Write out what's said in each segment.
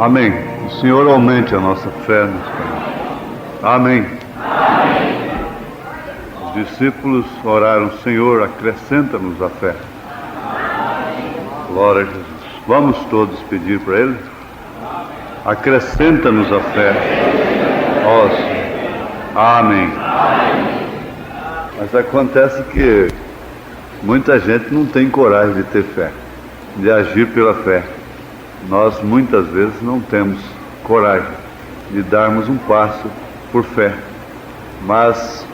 Amém. O Senhor aumente a nossa fé nesse caminho. Amém. Amém. Os discípulos oraram: Senhor, acrescenta-nos a fé. Amém. Glória a Jesus. Vamos todos pedir para Ele? Acrescenta-nos a fé. Ó Senhor. Amém. Mas acontece que muita gente não tem coragem de ter fé, de agir pela fé. Nós muitas vezes não temos coragem de darmos um passo por fé, mas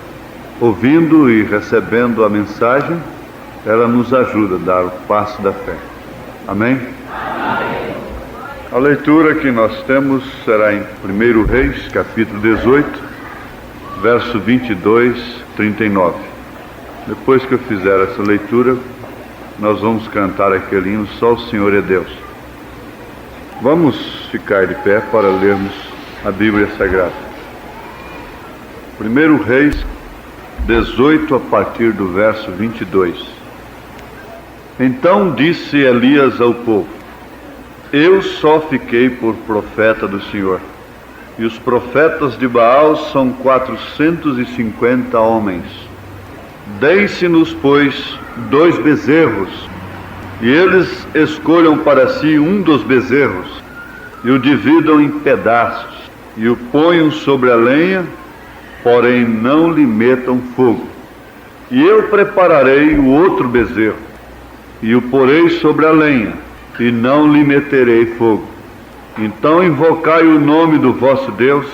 ouvindo e recebendo a mensagem, ela nos ajuda a dar o passo da fé. Amém? Amém. A leitura que nós temos será em 1 Reis, capítulo 18, verso 22, 39. Depois que eu fizer essa leitura, nós vamos cantar aquele hino: Só o Senhor é Deus. Vamos ficar de pé para lermos a Bíblia Sagrada. 1 Reis 18, a partir do verso 22. Então disse Elias ao povo: Eu só fiquei por profeta do Senhor, e os profetas de Baal são 450 homens. Deem-se-nos, pois, 2 bezerros, e eles escolham para si um dos bezerros, e o dividam em pedaços, e o ponham sobre a lenha, porém não lhe metam fogo. E eu prepararei o outro bezerro, e o porei sobre a lenha, e não lhe meterei fogo. Então invocai o nome do vosso Deus,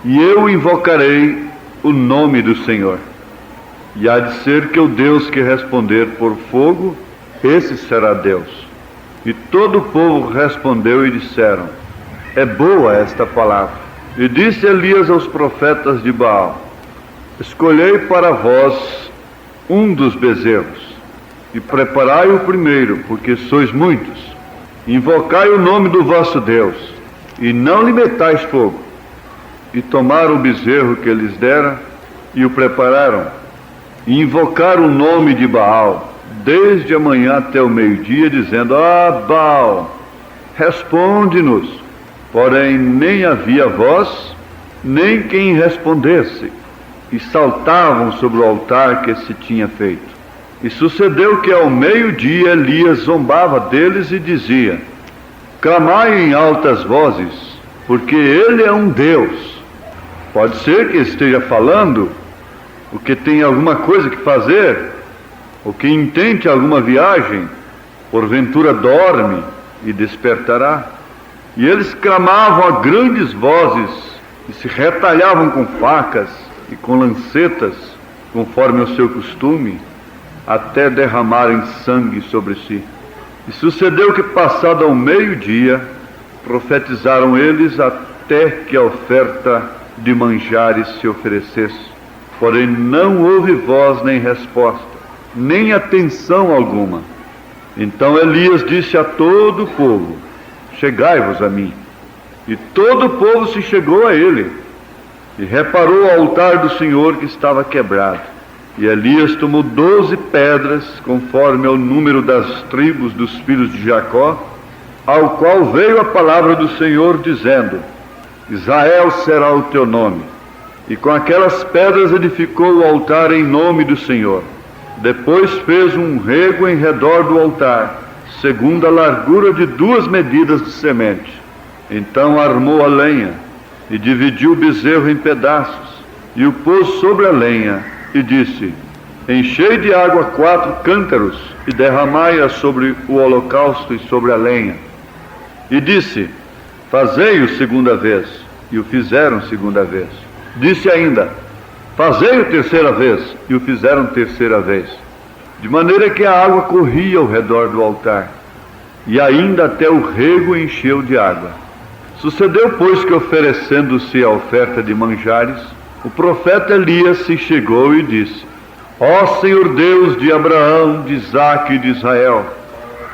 e eu invocarei o nome do Senhor. E há de ser que o Deus que responder por fogo, esse será Deus. E todo o povo respondeu e disseram: É boa esta palavra. E disse Elias aos profetas de Baal: Escolhei para vós um dos bezerros, e preparai o primeiro, porque sois muitos. Invocai o nome do vosso Deus, e não lhe metais fogo. E tomaram o bezerro que lhes dera, e o prepararam, e invocaram o nome de Baal, desde a manhã até o meio-dia, dizendo: Ah, Baal, responde-nos. Porém nem havia voz, nem quem respondesse, e saltavam sobre o altar que se tinha feito. E sucedeu que ao meio-dia Elias zombava deles e dizia: Clamai em altas vozes, porque ele é um Deus. Pode ser que esteja falando, o que tem alguma coisa que fazer, o que intente alguma viagem, porventura dorme e despertará. E eles clamavam a grandes vozes, e se retalhavam com facas e com lancetas, conforme o seu costume, até derramarem sangue sobre si. E sucedeu que, passado ao meio-dia, profetizaram eles até que a oferta de manjares se oferecesse. Porém não houve voz nem resposta, nem atenção alguma. Então Elias disse a todo o povo: Chegai-vos a mim. E todo o povo se chegou a ele, e reparou o altar do Senhor que estava quebrado. E Elias tomou 12 pedras, conforme ao número das tribos dos filhos de Jacó, ao qual veio a palavra do Senhor, dizendo: Israel será o teu nome. E com aquelas pedras edificou o altar em nome do Senhor. Depois fez um rego em redor do altar, segundo a largura de 2 medidas de semente. Então armou a lenha, e dividiu o bezerro em pedaços, e o pôs sobre a lenha, e disse: Enchei de água 4 cântaros, e derramai-a sobre o holocausto e sobre a lenha. E disse: Fazei-o segunda vez. E o fizeram segunda vez. Disse ainda: Fazei-o terceira vez. E o fizeram terceira vez. De maneira que a água corria ao redor do altar, e ainda até o rego encheu de água. Sucedeu, pois, que, oferecendo-se a oferta de manjares, o profeta Elias se chegou e disse: Ó Senhor Deus de Abraão, de Isaque e de Israel,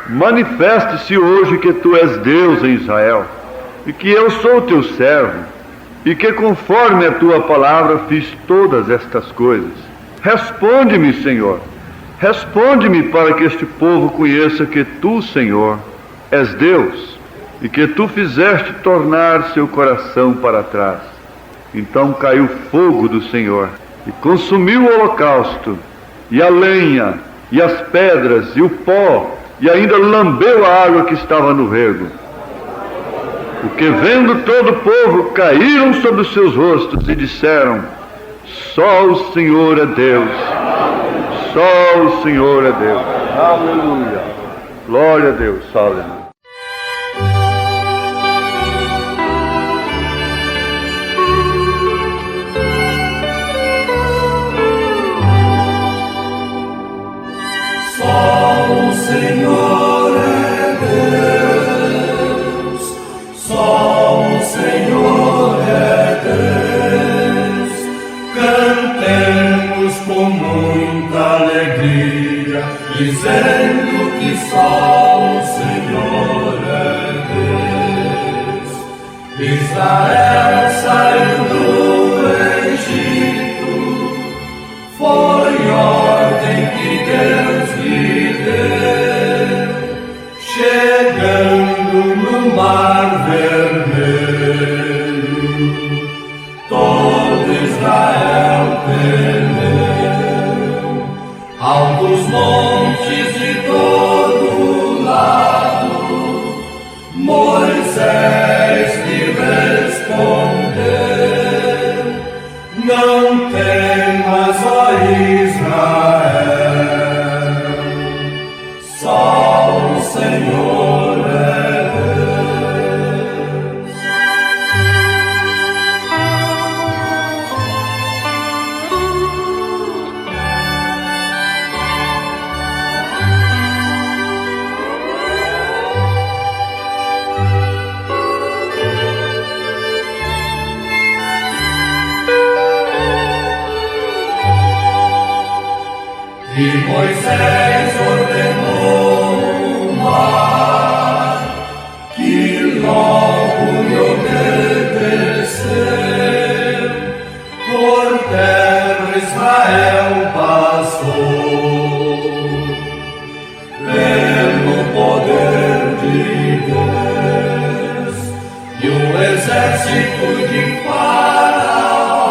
manifeste-se hoje que tu és Deus em Israel, e que eu sou teu servo, e que conforme a tua palavra fiz todas estas coisas. Responde-me, Senhor, responde-me, para que este povo conheça que tu, Senhor, és Deus, e que tu fizeste tornar seu coração para trás. Então caiu fogo do Senhor, e consumiu o holocausto, e a lenha, e as pedras, e o pó, e ainda lambeu a água que estava no rego. O que vendo todo o povo, caíram sobre os seus rostos, e disseram: só o Senhor é Deus, só o Senhor é Deus. Aleluia, glória a Deus, aleluia. Só o Senhor é Deus, só o Senhor é Deus. Cantemos com muita alegria, dizendo que só o Senhor é Deus. Israel saiu do Egito, foi ordem que Deus lhe deu, chegando no Mar Vermelho, todo Israel temeu. Altos montes de todo lado, Moisés lhe respondeu: não temas, ó Israel, só o Senhor é Deus. E Moisés ordenou o mar, que logo lhe obedeceu. Por terra Israel passou, pelo poder de Deus, e o exército de Faraó,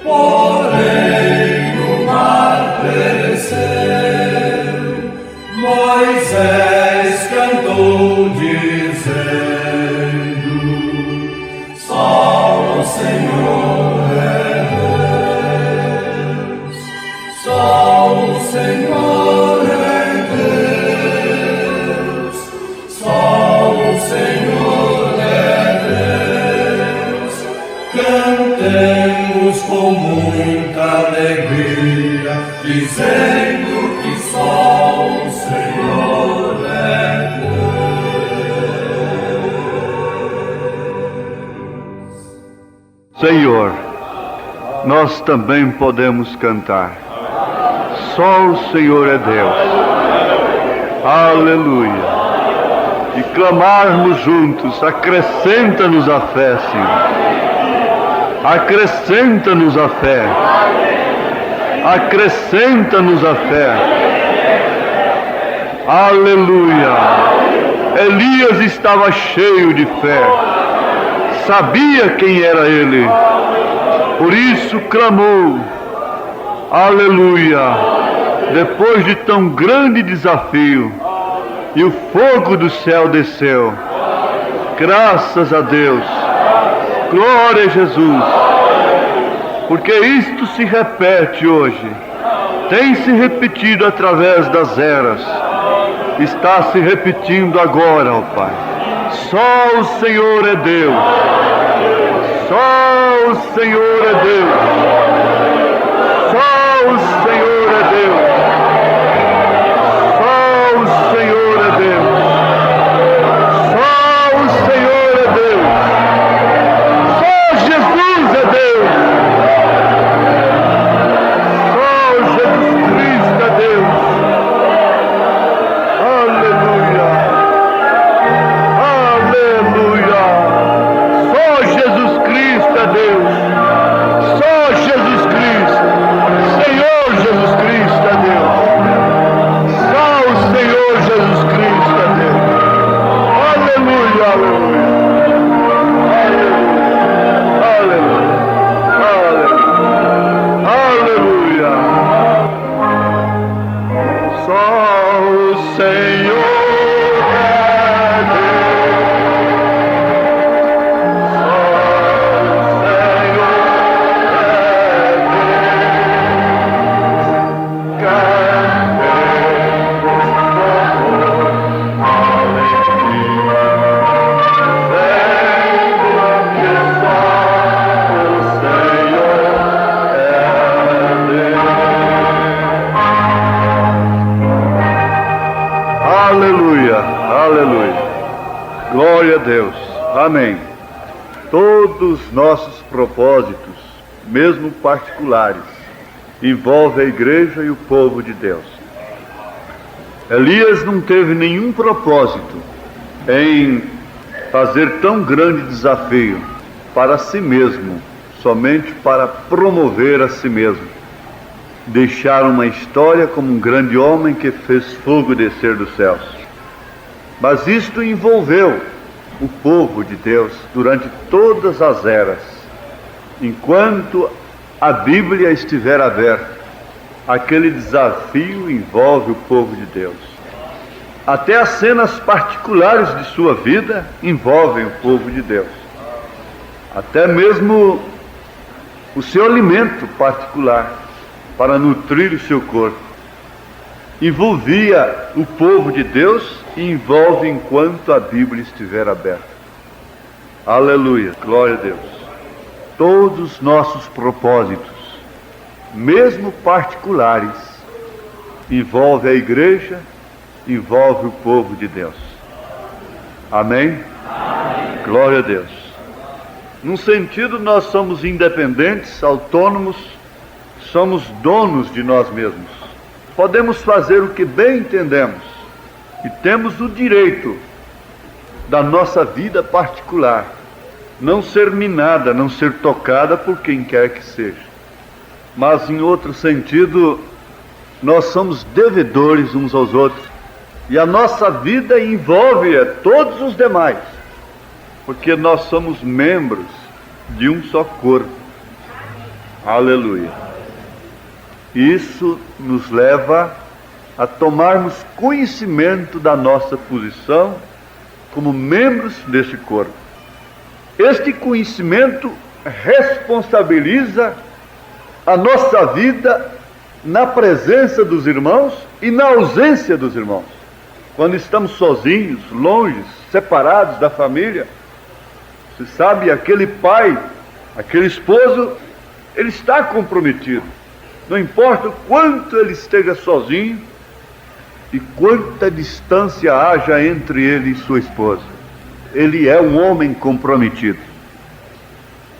porém o mar pereceu. Moisés cantou dizendo: só o Senhor é Deus, só o Senhor é Deus, só o Senhor é Deus. Cantemos com muita alegria, dizendo que só o Senhor é Deus. Senhor, nós também podemos cantar: só o Senhor é Deus. Aleluia. E clamarmos juntos: acrescenta-nos a fé, Senhor. Acrescenta-nos a fé. Acrescenta-nos a fé. Aleluia. Elias estava cheio de fé. Sabia quem era ele. Por isso clamou. Aleluia. Depois de tão grande desafio, e o fogo do céu desceu. Graças a Deus. Glória a Jesus. Porque isto se repete hoje. Tem se repetido através das eras. Está se repetindo agora, ó Pai. Só o Senhor é Deus. Só o Senhor é Deus. Só o Senhor é Deus. Só o Senhor é Deus. Só o Senhor é Deus. Só Jesus é Deus. Só Jesus Cristo é Deus. Aleluia. Aleluia. Só Jesus Cristo é Deus. Só Jesus Cristo. Senhor Amém. Todos nossos propósitos, mesmo particulares, envolvem a igreja e o povo de Deus. Elias não teve nenhum propósito em fazer tão grande desafio para si mesmo, somente para promover a si mesmo. Deixar uma história como um grande homem que fez fogo descer dos céus. Mas isto envolveu o povo de Deus durante todas as eras. Enquanto a Bíblia estiver aberta, aquele desafio envolve o povo de Deus. Até as cenas particulares de sua vida envolvem o povo de Deus. Até mesmo o seu alimento particular para nutrir o seu corpo envolvia o povo de Deus e envolve enquanto a Bíblia estiver aberta. Aleluia, glória a Deus. Todos os nossos propósitos, mesmo particulares, envolve a igreja, envolve o povo de Deus. Amém? Amém. Glória a Deus. Num sentido, nós somos independentes, autônomos, somos donos de nós mesmos. Podemos fazer o que bem entendemos e temos o direito da nossa vida particular não ser minada, não ser tocada por quem quer que seja. Mas em outro sentido, nós somos devedores uns aos outros e a nossa vida envolve todos os demais, porque nós somos membros de um só corpo. Aleluia. Isso nos leva a tomarmos conhecimento da nossa posição como membros desse corpo. Este conhecimento responsabiliza a nossa vida na presença dos irmãos e na ausência dos irmãos. Quando estamos sozinhos, longe, separados da família, você sabe, aquele pai, aquele esposo, ele está comprometido. Não importa o quanto ele esteja sozinho e quanta distância haja entre ele e sua esposa, ele é um homem comprometido.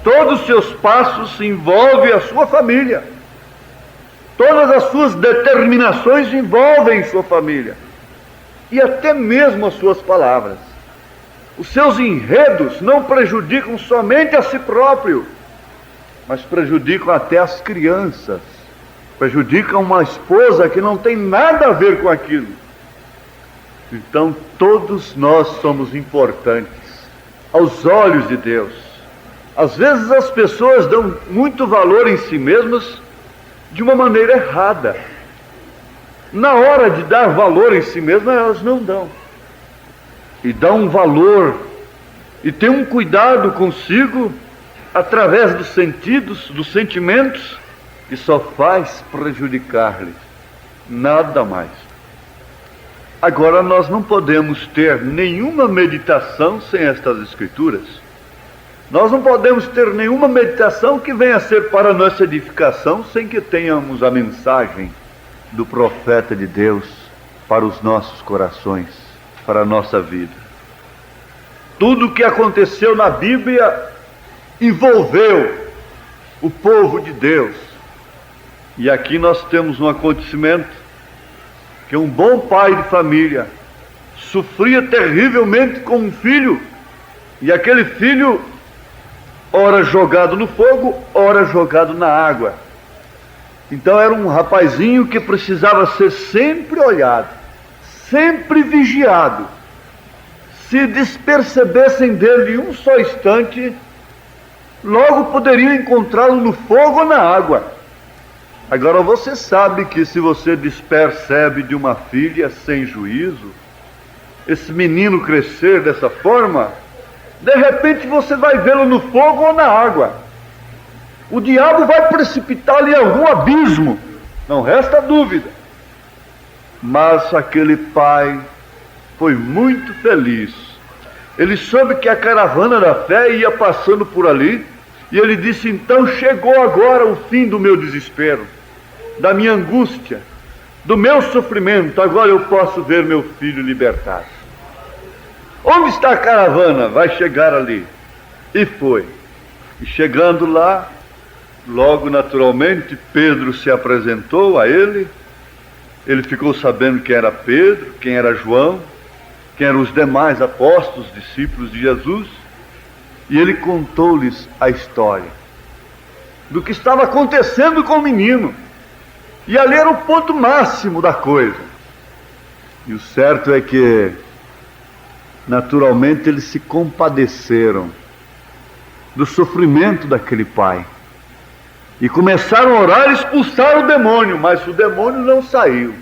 Todos os seus passos envolvem a sua família. Todas as suas determinações envolvem sua família. E até mesmo as suas palavras. Os seus enredos não prejudicam somente a si próprio, mas prejudicam até as crianças. Prejudicam uma esposa que não tem nada a ver com aquilo. Então todos nós somos importantes aos olhos de Deus. Às vezes as pessoas dão muito valor em si mesmas de uma maneira errada. Na hora de dar valor em si mesmas, elas não dão. E dão um valor e têm um cuidado consigo através dos sentidos, dos sentimentos, que só faz prejudicar-lhe, nada mais. Agora, nós não podemos ter nenhuma meditação sem estas escrituras. Nós não podemos ter nenhuma meditação que venha a ser para nossa edificação sem que tenhamos a mensagem do profeta de Deus para os nossos corações, para a nossa vida. Tudo o que aconteceu na Bíblia envolveu o povo de Deus. E aqui nós temos um acontecimento que um bom pai de família sofria terrivelmente com um filho, e aquele filho ora jogado no fogo, ora jogado na água. Então era um rapazinho que precisava ser sempre olhado, sempre vigiado. Se despercebessem dele um só instante, logo poderiam encontrá-lo no fogo ou na água. Agora você sabe que se você despercebe de uma filha sem juízo, esse menino crescer dessa forma, de repente você vai vê-lo no fogo ou na água. O diabo vai precipitá-lo em algum abismo, não resta dúvida. Mas aquele pai foi muito feliz. Ele soube que a caravana da fé ia passando por ali, e ele disse: então chegou agora o fim do meu desespero, da minha angústia, do meu sofrimento. Agora eu posso ver meu filho libertado. Onde está a caravana? Vai chegar ali. E foi. E chegando lá, logo naturalmente, Pedro se apresentou a ele. Ele ficou sabendo quem era Pedro, quem era João, quem eram os demais apóstolos, discípulos de Jesus. E ele contou-lhes a história do que estava acontecendo com o menino. E ali era o ponto máximo da coisa. E o certo é que, naturalmente, eles se compadeceram do sofrimento daquele pai. E começaram a orar e expulsar o demônio, mas o demônio não saiu.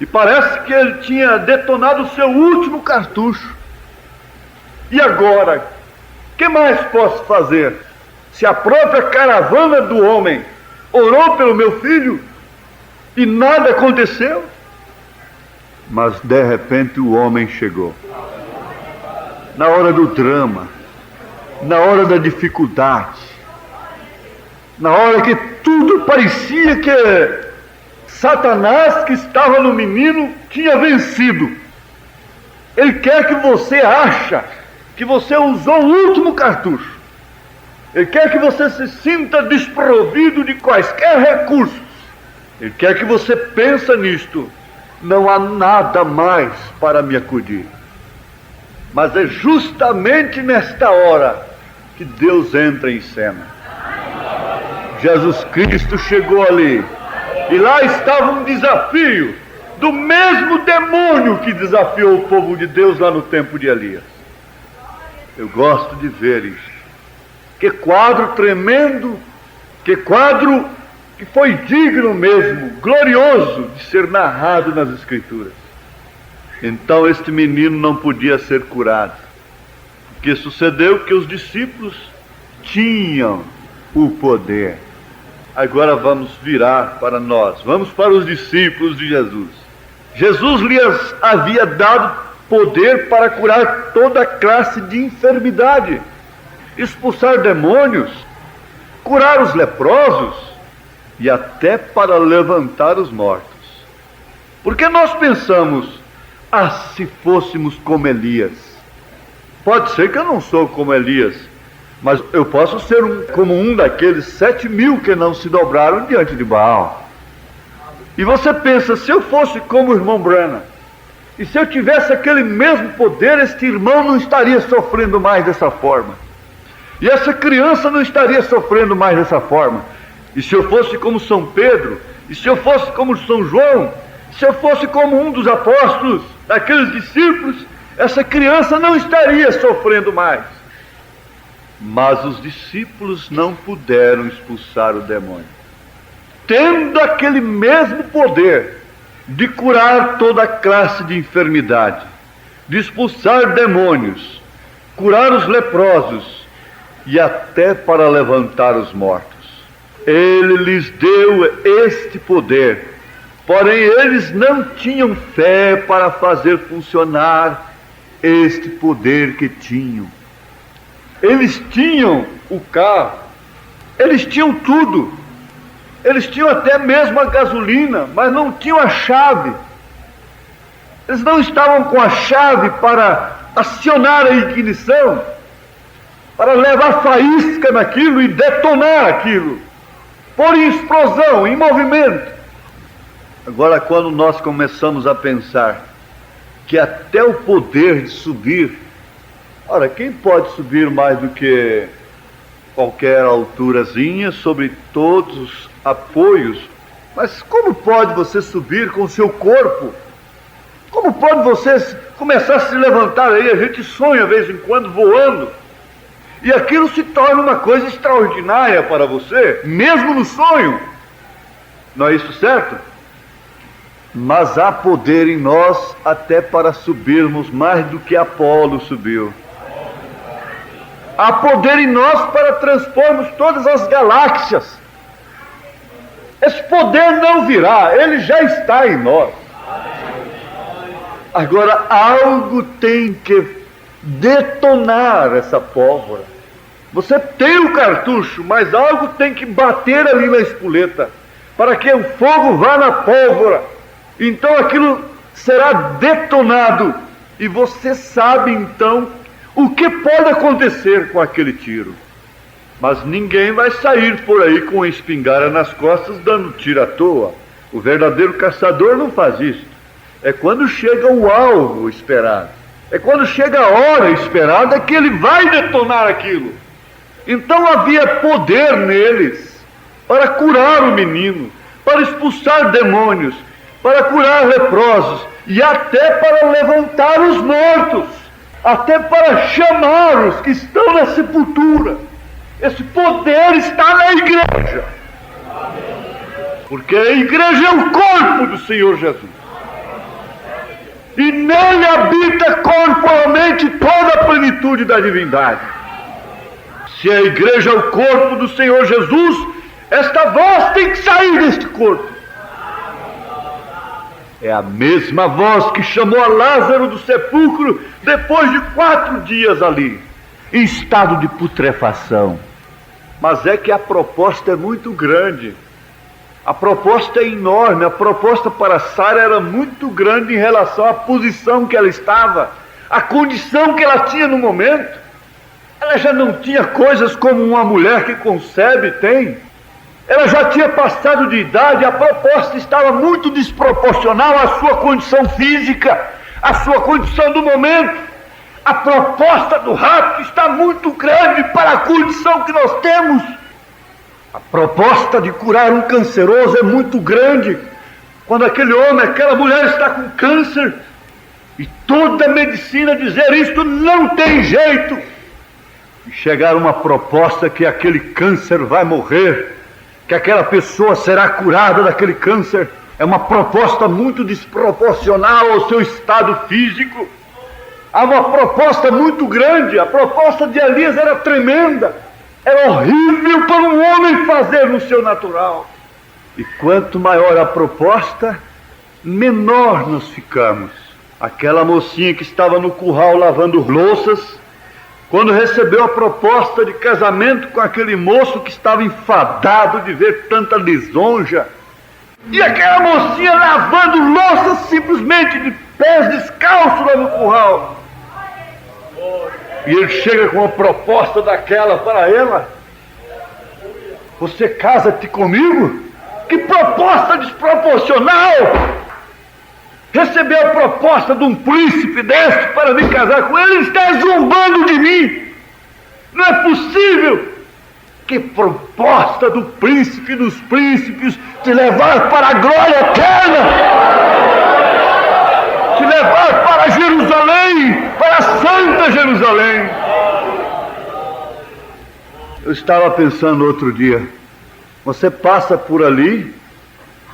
E parece que ele tinha detonado o seu último cartucho. E agora, o que mais posso fazer? Se a própria caravana do homem orou pelo meu filho e nada aconteceu? Mas de repente o homem chegou. Na hora do drama, na hora da dificuldade, na hora que tudo parecia que Satanás, que estava no menino, tinha vencido. Ele quer que você ache que você usou o último cartucho. Ele quer que você se sinta desprovido de quaisquer recursos. Ele quer que você pense nisto. Não há nada mais para me acudir. Mas é justamente nesta hora que Deus entra em cena. Jesus Cristo chegou ali. E lá estava um desafio do mesmo demônio que desafiou o povo de Deus lá no tempo de Elias. Eu gosto de ver isso. Que quadro tremendo, que quadro que foi digno mesmo, glorioso de ser narrado nas Escrituras. Então este menino não podia ser curado. O que sucedeu? Que os discípulos tinham o poder. Agora vamos virar para nós, vamos para os discípulos de Jesus. Jesus lhes havia dado poder para curar toda classe de enfermidade, expulsar demônios, curar os leprosos e até para levantar os mortos. Porque nós pensamos, se fôssemos como Elias. Pode ser que eu não sou como Elias, mas eu posso ser como um daqueles 7.000 que não se dobraram diante de Baal. E você pensa, se eu fosse como o irmão Branham, e se eu tivesse aquele mesmo poder, este irmão não estaria sofrendo mais dessa forma. E essa criança não estaria sofrendo mais dessa forma. E se eu fosse como São Pedro, e se eu fosse como São João, se eu fosse como um dos apóstolos, daqueles discípulos, essa criança não estaria sofrendo mais. Mas os discípulos não puderam expulsar o demônio. Tendo aquele mesmo poder de curar toda classe de enfermidade, de expulsar demônios, curar os leprosos e até para levantar os mortos. Ele lhes deu este poder, porém eles não tinham fé para fazer funcionar este poder que tinham. Eles tinham o carro, eles tinham tudo, eles tinham até mesmo a gasolina, mas não tinham a chave. Eles não estavam com a chave para acionar a ignição, para levar faísca naquilo e detonar aquilo, pôr em explosão, em movimento. Agora, quando nós começamos a pensar que até o poder de subir, ora, quem pode subir mais do que qualquer alturazinha sobre todos os apoios? Mas como pode você subir com o seu corpo? Como pode você começar a se levantar aí? A gente sonha de vez em quando voando, e aquilo se torna uma coisa extraordinária para você, mesmo no sonho. Não é isso certo? Mas há poder em nós até para subirmos mais do que Apolo subiu. Há poder em nós para transpormos todas as galáxias. Esse poder não virá, ele já está em nós. Agora, algo tem que detonar essa pólvora. Você tem o cartucho, mas algo tem que bater ali na espoleta, para que o fogo vá na pólvora. Então aquilo será detonado E você sabe então o que pode acontecer com aquele tiro. Mas ninguém vai sair por aí com a espingarda nas costas dando tiro à toa. O verdadeiro caçador não faz isso. É quando chega o alvo esperado, é quando chega a hora esperada que ele vai detonar aquilo. Então havia poder neles para curar o menino, para expulsar demônios, para curar leprosos e até para levantar os mortos, até para chamar os que estão na sepultura. Esse poder está na igreja, porque a igreja é o corpo do Senhor Jesus. E nele habita corporalmente toda a plenitude da divindade. Se a igreja é o corpo do Senhor Jesus, esta voz tem que sair deste corpo. É a mesma voz que chamou a Lázaro do sepulcro depois de 4 dias ali, em estado de putrefação. Mas é que a proposta é muito grande. A proposta é enorme, a proposta para Sara era muito grande em relação à posição que ela estava, à condição que ela tinha no momento. Ela já não tinha coisas como uma mulher que concebe tem. Ela já tinha passado de idade, a proposta estava muito desproporcional à sua condição física, à sua condição do momento. A proposta do rapto está muito grande para a condição que nós temos. A proposta de curar um canceroso é muito grande. Quando aquele homem, aquela mulher está com câncer, e toda a medicina dizer isto não tem jeito, e chegar uma proposta que aquele câncer vai morrer, que aquela pessoa será curada daquele câncer, é uma proposta muito desproporcional ao seu estado físico. Há uma proposta muito grande. A proposta de Elias era tremenda, era horrível para um homem fazer no seu natural. E quanto maior a proposta, menor nós ficamos. Aquela mocinha que estava no curral lavando louças, quando recebeu a proposta de casamento com aquele moço que estava enfadado de ver tanta lisonja, e aquela mocinha lavando louças simplesmente de pés descalços lá no curral, e ele chega com uma proposta daquela para ela: você casa-te comigo? Que proposta desproporcional! Receber a proposta de um príncipe deste para me casar com ele, ele está zombando de mim. Não é possível. Que proposta do príncipe dos príncipes, te levar para a glória eterna, te levar para Jerusalém, para a Santa Jerusalém. Eu estava pensando outro dia, você passa por ali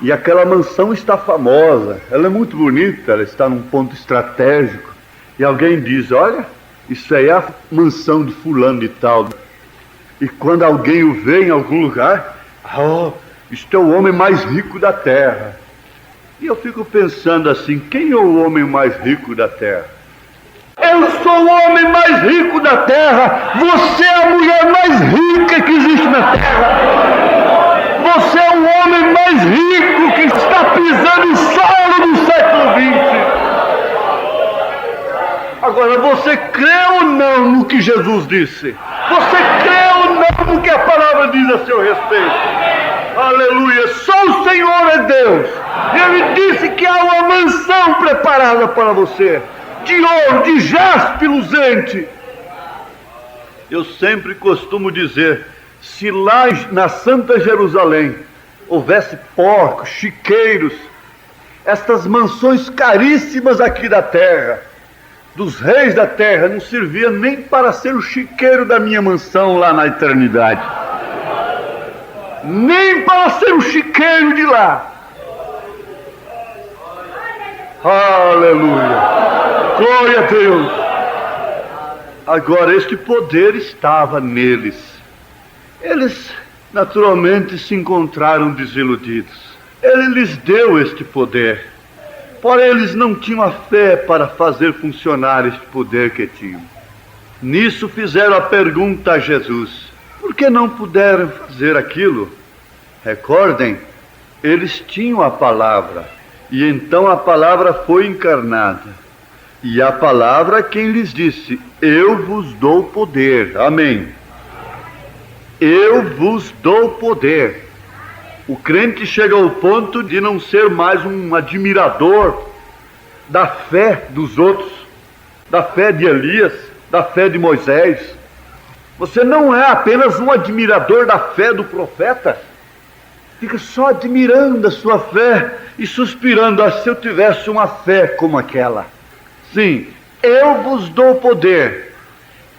e aquela mansão está famosa, ela é muito bonita, ela está num ponto estratégico, e alguém diz: olha, isso aí é a mansão de fulano de tal. E quando alguém o vê em algum lugar, isto é o homem mais rico da terra. E eu fico pensando assim: quem é o homem mais rico da terra? Eu sou o homem mais rico da terra, você é a mulher mais rica que existe na terra. Você é o homem mais rico que está pisando o solo do século XX. Agora, você crê ou não no que Jesus disse? Você crê ou não no que a palavra diz a seu respeito? Aleluia! Só o Senhor é Deus. Ele disse que há uma mansão preparada para você, de ouro, de jaspe luzente. Eu sempre costumo dizer: se lá na Santa Jerusalém houvesse porcos, chiqueiros, estas mansões caríssimas aqui da terra, dos reis da terra, não servia nem para ser o chiqueiro da minha mansão lá na eternidade, nem para ser o chiqueiro de lá. Aleluia! Glória a Deus! Agora, este poder estava neles. Eles naturalmente se encontraram desiludidos. Ele lhes deu este poder, porém eles não tinham a fé para fazer funcionar este poder que tinham. Nisso fizeram a pergunta a Jesus: por que não puderam fazer aquilo? Recordem, eles tinham a palavra, e então a palavra foi encarnada. E a palavra quem lhes disse: eu vos dou poder. Amém. Eu vos dou poder. O crente chega ao ponto de não ser mais um admirador da fé dos outros, da fé de Elias, da fé de Moisés. Você não é apenas um admirador da fé do profeta. Fica só admirando a sua fé e suspirando: ah, se eu tivesse uma fé como aquela. Sim, eu vos dou poder.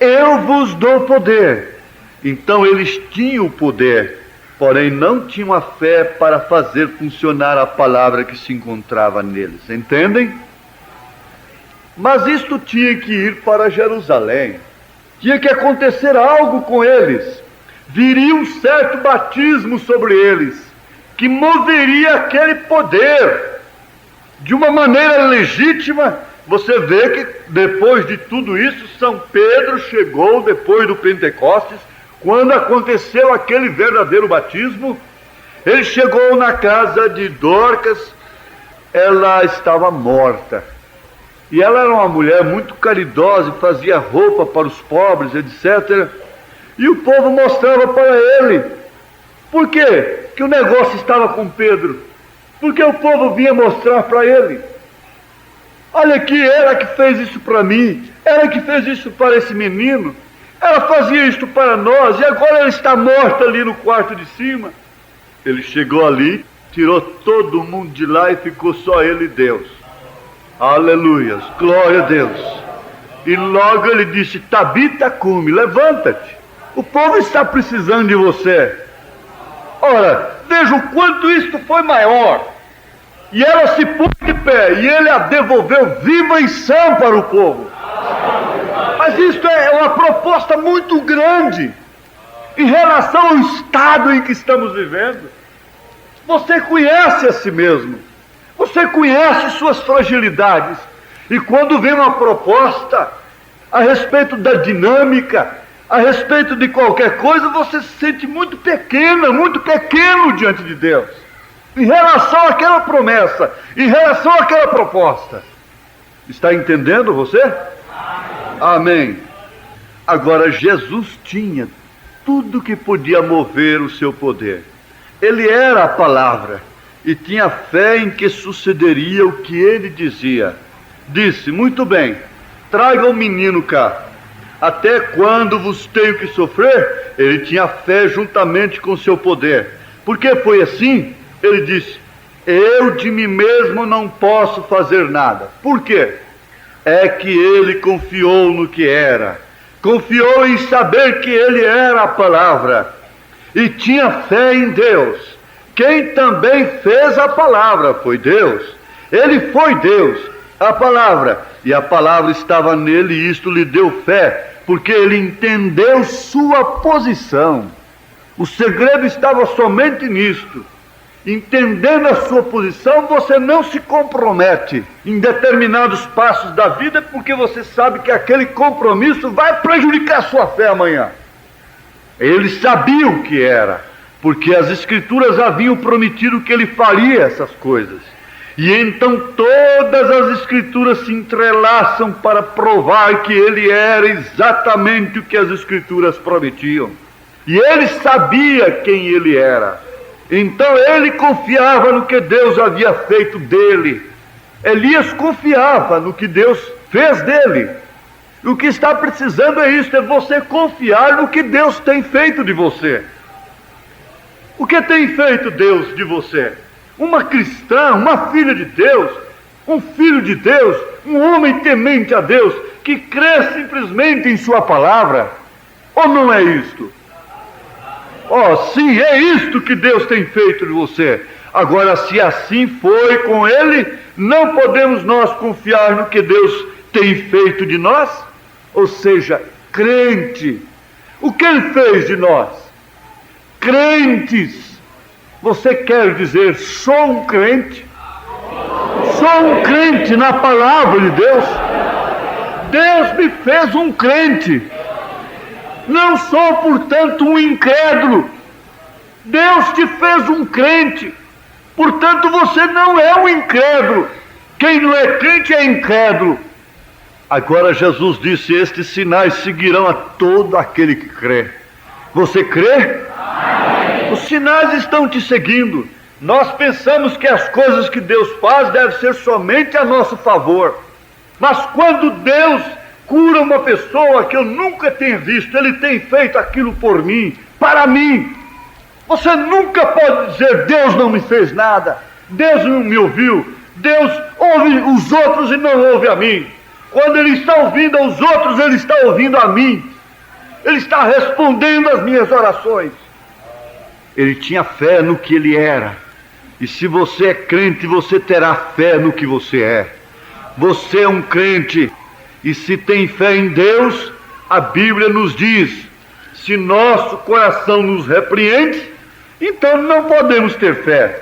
Eu vos dou poder. Então eles tinham o poder, porém não tinham a fé para fazer funcionar a palavra que se encontrava neles. Entendem? Mas isto tinha que ir para Jerusalém. Tinha que acontecer algo com eles. Viria um certo batismo sobre eles, que moveria aquele poder de uma maneira legítima. Você vê que depois de tudo isso, São Pedro chegou depois do Pentecostes, quando aconteceu aquele verdadeiro batismo. Ele chegou na casa de Dorcas. Ela estava morta, e ela era uma mulher muito caridosa e fazia roupa para os pobres, etc. E o povo mostrava para ele. Por quê que o negócio estava com Pedro? Porque o povo vinha mostrar para ele: olha aqui, ela que fez isso para mim, ela que fez isso para esse menino, ela fazia isso para nós, e agora ela está morta ali no quarto de cima. Ele chegou ali, tirou todo mundo de lá e ficou só ele e Deus. Aleluias, glória a Deus. E logo ele disse: Tabita cume, levanta-te, o povo está precisando de você. Ora, veja o quanto isto foi maior. E ela se pôs de pé, e ele a devolveu viva e sã para o povo. Mas isto é uma proposta muito grande em relação ao estado em que estamos vivendo. Você conhece a si mesmo, você conhece suas fragilidades, e quando vem uma proposta a respeito da dinâmica, a respeito de qualquer coisa, você se sente muito pequeno diante de Deus, em relação àquela promessa, em relação àquela proposta. Está entendendo você? Amém. Agora, Jesus tinha tudo que podia mover o seu poder. Ele era a palavra e tinha fé em que sucederia o que ele dizia. Disse: muito bem, traga o menino cá. Até quando vos tenho que sofrer? Ele tinha fé juntamente com seu poder. Por que foi assim? Ele disse: eu de mim mesmo não posso fazer nada. Por quê? É que ele confiou no que era, confiou em saber que ele era a palavra, e tinha fé em Deus. Quem também fez a palavra foi Deus. Ele foi Deus, a palavra, e a palavra estava nele, e isto lhe deu fé, porque ele entendeu sua posição. O segredo estava somente nisto. Entendendo a sua posição, você não se compromete em determinados passos da vida, porque você sabe que aquele compromisso vai prejudicar a sua fé amanhã. Ele sabia o que era, porque as Escrituras haviam prometido que ele faria essas coisas. E então todas as Escrituras se entrelaçam para provar que ele era exatamente o que as Escrituras prometiam. E ele sabia quem ele era. Então ele confiava no que Deus havia feito dele. Elias confiava no que Deus fez dele. O que está precisando é isso, é você confiar no que Deus tem feito de você. O que tem feito Deus de você? Uma cristã, uma filha de Deus, um filho de Deus, um homem temente a Deus, que crê simplesmente em sua palavra. Ou não é isto? Oh, sim, é isto que Deus tem feito de você. Agora, se assim foi com ele, não podemos nós confiar no que Deus tem feito de nós? Ou seja, crente. O que ele fez de nós? Crentes. Você quer dizer: sou um crente? Sou um crente na palavra de Deus? Deus me fez um crente. Não sou, portanto, um incrédulo. Deus te fez um crente. Portanto, você não é um incrédulo. Quem não é crente é incrédulo. Agora Jesus disse: estes sinais seguirão a todo aquele que crê. Você crê? Amém. Os sinais estão te seguindo. Nós pensamos que as coisas que Deus faz devem ser somente a nosso favor. Mas quando Deus cura uma pessoa que eu nunca tenho visto, Ele tem feito aquilo por mim, para mim. Você nunca pode dizer: Deus não me fez nada, Deus não me ouviu, Deus ouve os outros e não ouve a mim. Quando Ele está ouvindo aos outros, Ele está ouvindo a mim. Ele está respondendo às minhas orações. Ele tinha fé no que ele era. E se você é crente, você terá fé no que você é. Você é um crente. E se tem fé em Deus, a Bíblia nos diz: se nosso coração nos repreende, então não podemos ter fé.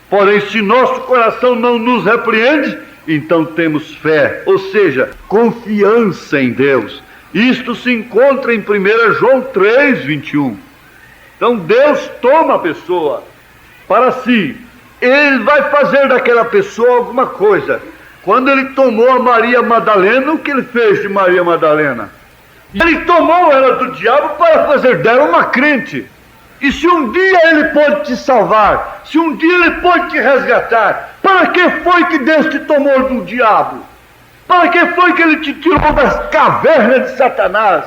Porém, se nosso coração não nos repreende, então temos fé, ou seja, confiança em Deus. Isto se encontra em 1 João 3:21. Então Deus toma a pessoa para si. Ele vai fazer daquela pessoa alguma coisa. Quando Ele tomou a Maria Madalena, o que Ele fez de Maria Madalena? Ele tomou ela do diabo para fazer dela uma crente. E se um dia Ele pode te salvar, se um dia Ele pode te resgatar, para que foi que Deus te tomou do diabo? Para que foi que Ele te tirou das cavernas de Satanás?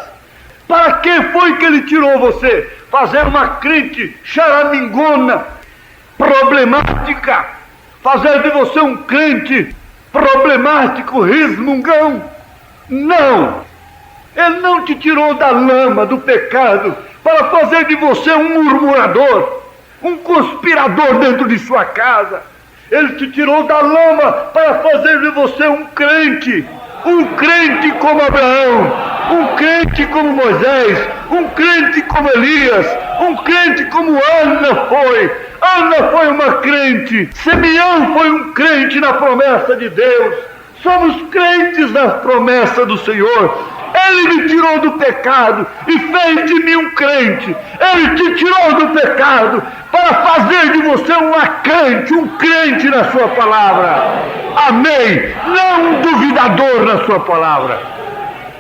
Para que foi que Ele tirou você? Fazer uma crente charamingona, problemática, fazer de você um crente problemático, resmungão? Não! Ele não te tirou da lama, do pecado, para fazer de você um murmurador, um conspirador dentro de sua casa. Ele te tirou da lama para fazer de você um crente como Abraão, um crente como Moisés, um crente como Elias, um crente como Ana foi. Ana foi uma crente, Simeão foi um crente na promessa de Deus. Somos crentes nas promessas do Senhor. Ele me tirou do pecado e fez de mim um crente. Ele te tirou do pecado para fazer de você um crente na sua palavra. Amém. Não um duvidador na sua palavra,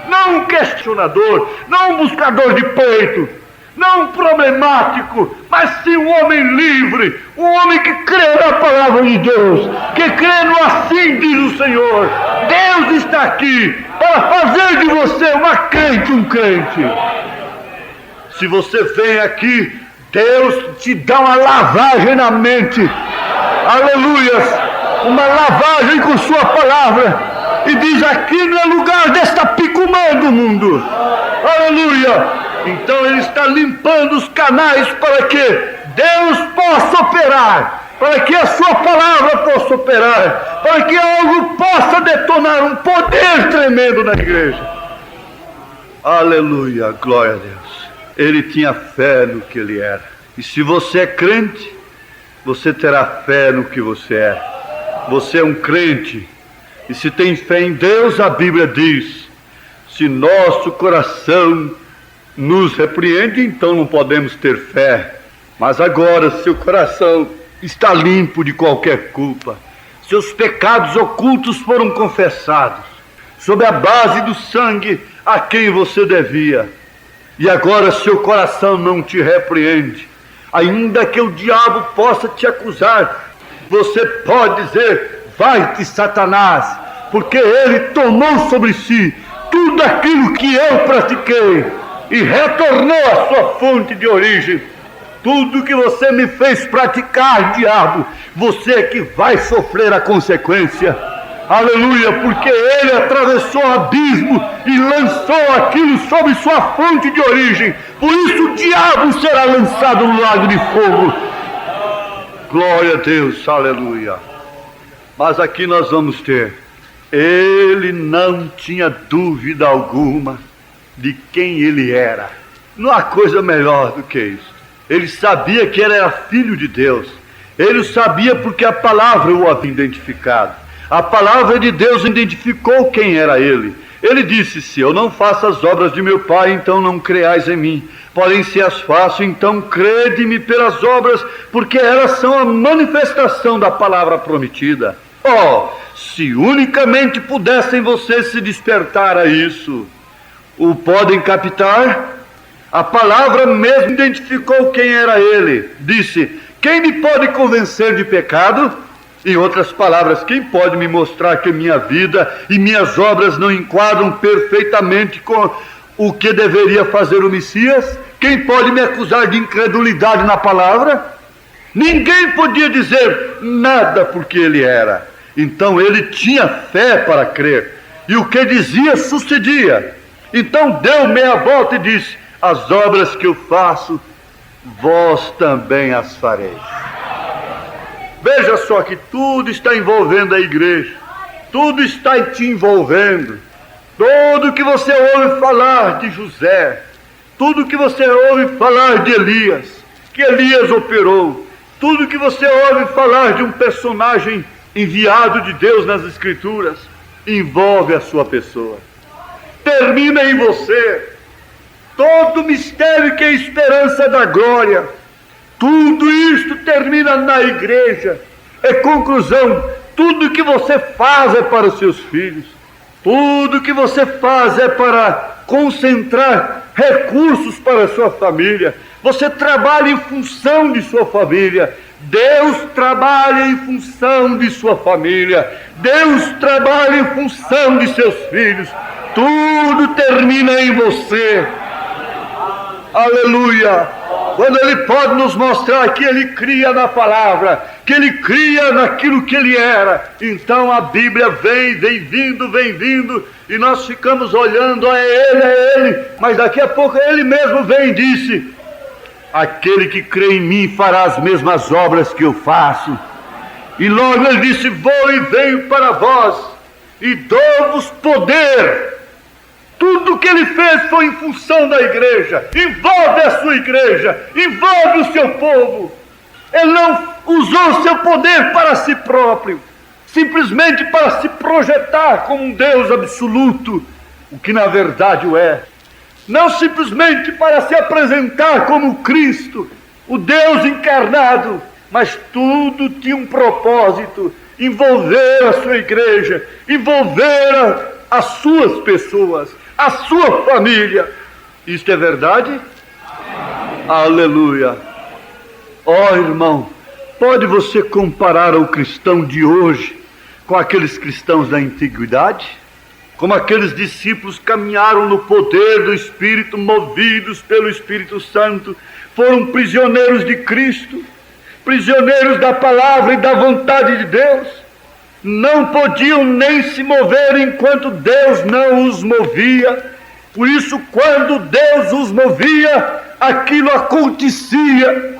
não um questionador, não um buscador de pleito, não um problemático, mas sim um homem livre, um homem que crê na palavra de Deus, que crê no assim diz o Senhor. Deus está aqui para fazer de você um crente. Se você vem aqui, Deus te dá uma lavagem na mente, aleluias, uma lavagem com sua palavra, e diz: aqui não é lugar desta picumã do mundo, aleluia. Então Ele está limpando os canais para que Deus possa operar, para que a sua palavra possa operar, para que algo possa detonar um poder tremendo na igreja. Aleluia, glória a Deus. Ele tinha fé no que ele era. E se você é crente, você terá fé no que você é. Você é um crente. E se tem fé em Deus, a Bíblia diz: se nosso coração nos repreende, então não podemos ter fé. Mas agora, se o coração está limpo de qualquer culpa, seus pecados ocultos foram confessados, sob a base do sangue a quem você devia, e agora seu coração não te repreende, ainda que o diabo possa te acusar, você pode dizer: vai-te, Satanás, porque ele tomou sobre si tudo aquilo que eu pratiquei e retornou à sua fonte de origem. Tudo que você me fez praticar, diabo, você é que vai sofrer a consequência. Aleluia, porque ele atravessou o abismo e lançou aquilo sobre sua fonte de origem. Por isso o diabo será lançado no lago de fogo. Glória a Deus, aleluia. Mas aqui nós vamos ter: ele não tinha dúvida alguma de quem ele era. Não há coisa melhor do que isso. Ele sabia que ele era filho de Deus. Ele o sabia porque a palavra o havia identificado. A palavra de Deus identificou quem era ele. Ele disse: se eu não faço as obras de meu Pai, então não creais em mim. Porém, se as faço, então crede-me pelas obras, porque elas são a manifestação da palavra prometida. Oh, se unicamente pudessem vocês se despertar a isso, o podem captar? A palavra mesmo identificou quem era ele. Disse: quem me pode convencer de pecado? Em outras palavras, quem pode me mostrar que minha vida e minhas obras não enquadram perfeitamente com o que deveria fazer o Messias? Quem pode me acusar de incredulidade na palavra? Ninguém podia dizer nada porque ele era. Então ele tinha fé para crer, e o que dizia sucedia. Então deu meia volta e disse: as obras que eu faço, vós também as fareis. Veja só que tudo está envolvendo a igreja, tudo está te envolvendo. Tudo que você ouve falar de José, tudo que você ouve falar de Elias, que Elias operou, tudo que você ouve falar de um personagem enviado de Deus nas Escrituras, envolve a sua pessoa. Termina em você. Todo mistério que é esperança da glória, tudo isto termina na igreja. É conclusão. Tudo que você faz é para os seus filhos. Tudo que você faz é para concentrar recursos para a sua família. Você trabalha em função de sua família. Deus trabalha em função de sua família. Deus trabalha em função de seus filhos. Tudo termina em você. Aleluia! Quando ele pode nos mostrar que ele cria na palavra, que ele cria naquilo que ele era, então a Bíblia vem vindo, e nós ficamos olhando: é ele, mas daqui a pouco ele mesmo vem e disse: aquele que crê em mim fará as mesmas obras que eu faço. E logo ele disse: vou e venho para vós, e dou-vos poder. Tudo que ele fez foi em função da igreja. Envolve a sua igreja, envolve o seu povo. Ele não usou o seu poder para si próprio, simplesmente para se projetar como um Deus absoluto, o que na verdade o é. Não simplesmente para se apresentar como Cristo, o Deus encarnado, mas tudo tinha um propósito: envolver a sua igreja, envolver as suas pessoas, a sua família. Isto é verdade? Aleluia! Ó irmão, pode você comparar o cristão de hoje com aqueles cristãos da antiguidade? Como aqueles discípulos caminharam no poder do Espírito, movidos pelo Espírito Santo, foram prisioneiros de Cristo, prisioneiros da palavra e da vontade de Deus. Não podiam nem se mover enquanto Deus não os movia. Por isso, quando Deus os movia, aquilo acontecia.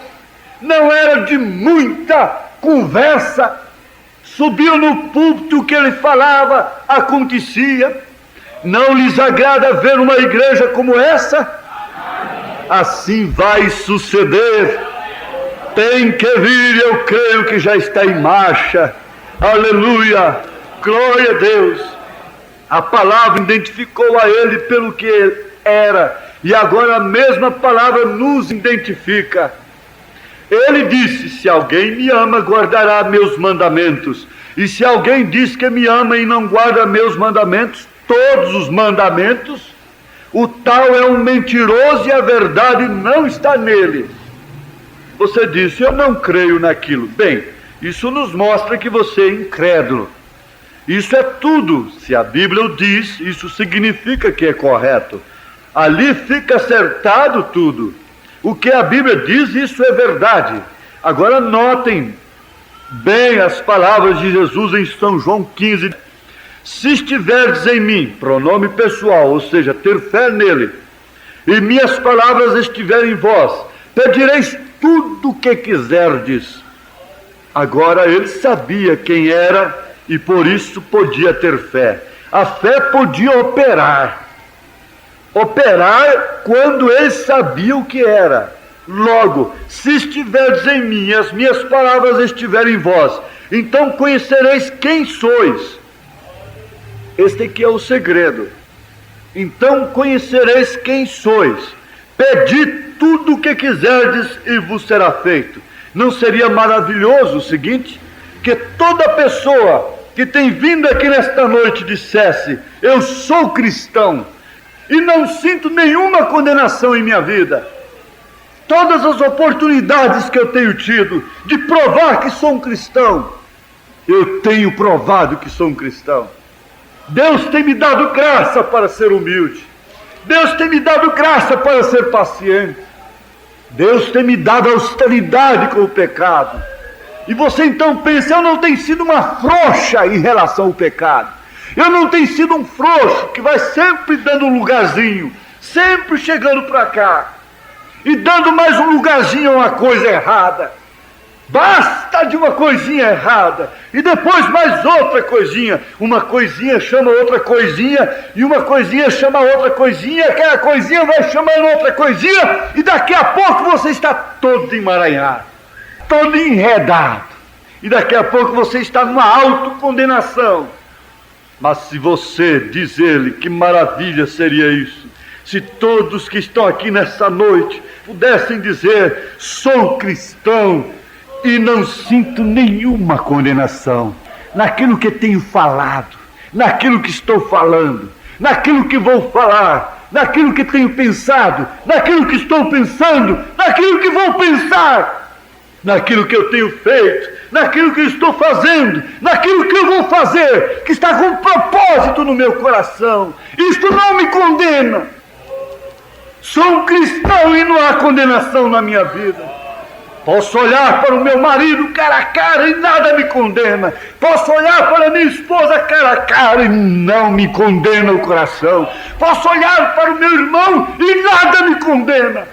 Não era de muita conversa. Subiu no púlpito, o que ele falava acontecia. Não lhes agrada ver uma igreja como essa? Assim vai suceder. Tem que vir, eu creio que já está em marcha. Aleluia, glória a Deus. A palavra identificou a ele pelo que ele era, e agora a mesma palavra nos identifica. Ele disse: se alguém me ama, guardará meus mandamentos. E se alguém diz que me ama e não guarda meus mandamentos, todos os mandamentos, o tal é um mentiroso e a verdade não está nele. Você disse: eu não creio naquilo. Bem, isso nos mostra que você é incrédulo. Isso é tudo. Se a Bíblia o diz, isso significa que é correto. Ali fica acertado tudo. O que a Bíblia diz, isso é verdade. Agora notem bem as palavras de Jesus em São João 15. Se estiverdes em mim, pronome pessoal, ou seja, ter fé nele, e minhas palavras estiverem em vós, pedireis tudo o que quiserdes. Agora ele sabia quem era e por isso podia ter fé. A fé podia operar quando ele sabia o que era. Logo, se estiverdes em mim e as minhas palavras estiverem em vós, então conhecereis quem sois. Este aqui é o segredo. Então conhecereis quem sois. Pedi tudo o que quiserdes e vos será feito. Não seria maravilhoso o seguinte? que toda pessoa que tem vindo aqui nesta noite dissesse: eu sou cristão e não sinto nenhuma condenação em minha vida. Todas as oportunidades que eu tenho tido de provar que sou um cristão, eu tenho provado que sou um cristão. Deus tem me dado graça para ser humilde. Deus tem me dado graça para ser paciente. Deus tem me dado austeridade com o pecado. E você então pensa: eu não tenho sido uma frouxa em relação ao pecado. Eu não tenho sido um frouxo que vai sempre dando um lugarzinho, sempre chegando para cá e dando mais um lugarzinho a uma coisa errada. Basta de uma coisinha errada e depois mais outra coisinha. Uma coisinha chama outra coisinha e uma coisinha chama outra coisinha. Aquela coisinha vai chamando outra coisinha e daqui a pouco você está todo emaranhado, todo enredado, e daqui a pouco você está numa autocondenação. Mas se você dizer-lhe, que maravilha seria isso, se todos que estão aqui nessa noite pudessem dizer: sou cristão e não sinto nenhuma condenação naquilo que tenho falado, naquilo que estou falando, naquilo que vou falar, naquilo que tenho pensado, naquilo que estou pensando, naquilo que vou pensar, naquilo que eu tenho feito, naquilo que estou fazendo, naquilo que eu vou fazer, que está com um propósito no meu coração. Isto não me condena. Sou um cristão e não há condenação na minha vida. Posso olhar para o meu marido cara a cara e nada me condena. Posso olhar para a minha esposa cara a cara e não me condena o coração. Posso olhar para o meu irmão e nada me condena.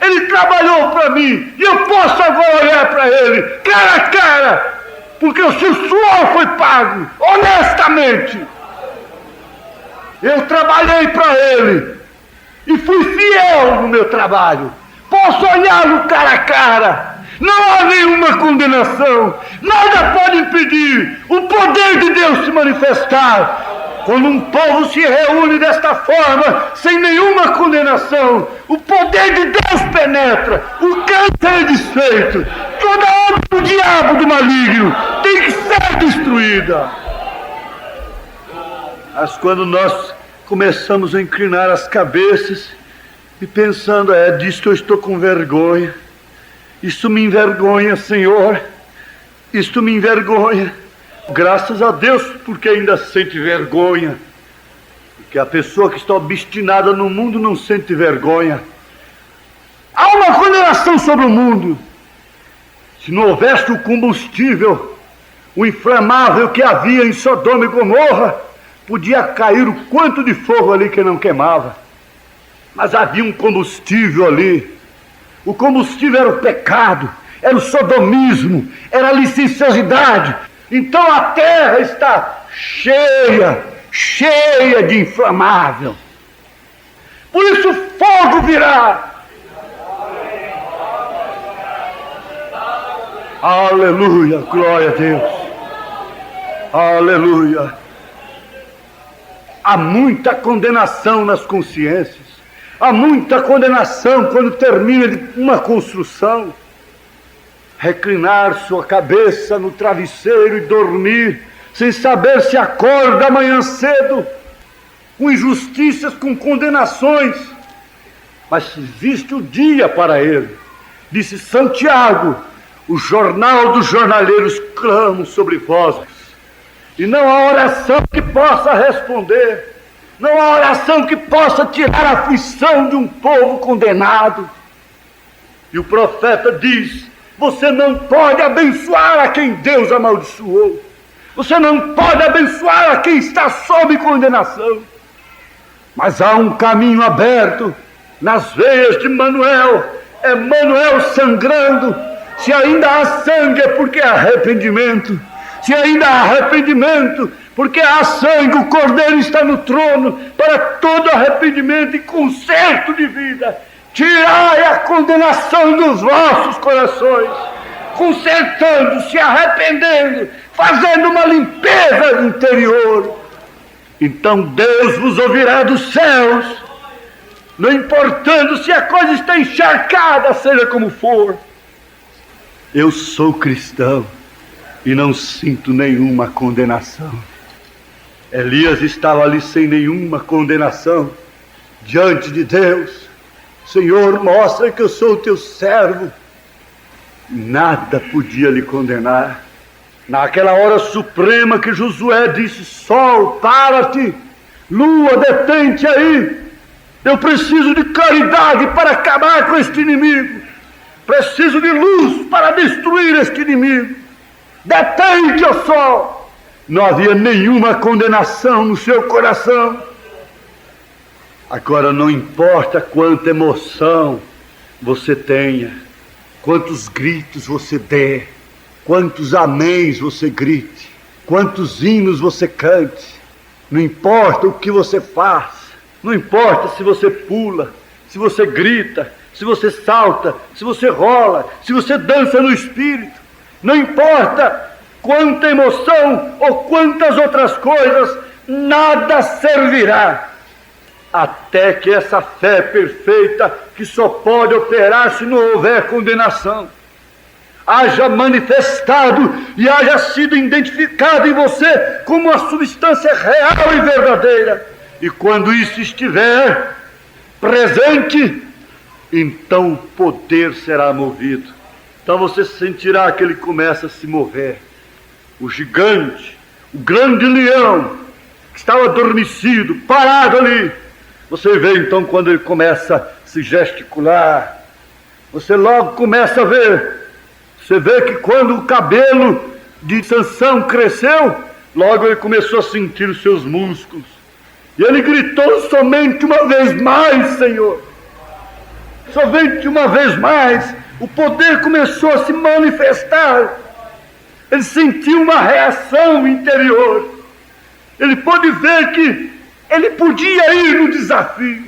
Ele trabalhou para mim e eu posso agora olhar para ele cara a cara, porque o seu suor foi pago honestamente. Eu trabalhei para ele e fui fiel no meu trabalho. Posso olhá-lo cara a cara. Não há nenhuma condenação. Nada pode impedir o poder de Deus se manifestar. Quando um povo se reúne desta forma, sem nenhuma condenação, o poder de Deus penetra, o câncer é desfeito, toda obra do diabo, do maligno, tem que ser destruída. Mas quando nós começamos a inclinar as cabeças e pensando: disto eu estou com vergonha, isto me envergonha, Senhor, isto me envergonha. Graças a Deus, porque ainda sente vergonha, porque a pessoa que está obstinada no mundo não sente vergonha. Há uma condenação sobre o mundo. Se não houvesse o combustível, o inflamável que havia em Sodoma e Gomorra, podia cair o quanto de fogo ali que não queimava. Mas havia um combustível ali. O combustível era o pecado, era o sodomismo, era a licenciosidade. Então a terra está cheia de inflamável. Por isso o fogo virá. Aleluia, glória a Deus. Aleluia. Há muita condenação nas consciências. Há muita condenação quando termina uma construção. Reclinar sua cabeça no travesseiro e dormir, sem saber se acorda amanhã cedo, com injustiças, com condenações. Mas existe o dia para ele. Disse Santiago: o jornal dos jornaleiros clama sobre vós, e não há oração que possa responder. Não há oração que possa tirar a aflição de um povo condenado. E o profeta diz: você não pode abençoar a quem Deus amaldiçoou. Você não pode abençoar a quem está sob condenação. Mas há um caminho aberto nas veias de Manuel. É Manuel sangrando. Se ainda há sangue é porque há arrependimento. Se ainda há arrependimento, porque há sangue, o Cordeiro está no trono para todo arrependimento e conserto de vida. Tirai a condenação dos vossos corações, consertando, se arrependendo, fazendo uma limpeza interior. Então Deus vos ouvirá dos céus, não importando se a coisa está encharcada, seja como for. Eu sou cristão e não sinto nenhuma condenação. Elias estava ali sem nenhuma condenação, diante de Deus. Senhor, mostra que eu sou o teu servo. Nada podia lhe condenar. Naquela hora suprema que Josué disse: sol, para-te, lua, detente aí, eu preciso de claridade para acabar com este inimigo, preciso de luz para destruir este inimigo, detente, ó sol. Não havia nenhuma condenação no seu coração. Agora não importa quanta emoção você tenha, quantos gritos você dê, quantos améns você grite, quantos hinos você cante, não importa o que você faz, não importa se você pula, se você grita, se você salta, se você rola, se você dança no espírito, não importa quanta emoção ou quantas outras coisas, nada servirá, até que essa fé perfeita, que só pode operar se não houver condenação, haja manifestado e haja sido identificado em você como uma substância real e verdadeira. E quando isso estiver presente, então o poder será movido. Então você sentirá que ele começa a se mover. O gigante, o grande leão, que estava adormecido, parado ali, você vê então quando ele começa a se gesticular, você logo começa a ver. Você vê que quando o cabelo de Sansão cresceu, logo ele começou a sentir os seus músculos. E ele gritou somente uma vez mais, Senhor. Somente uma vez mais. O poder começou a se manifestar. Ele sentiu uma reação interior. Ele pôde ver que ele podia ir no desafio.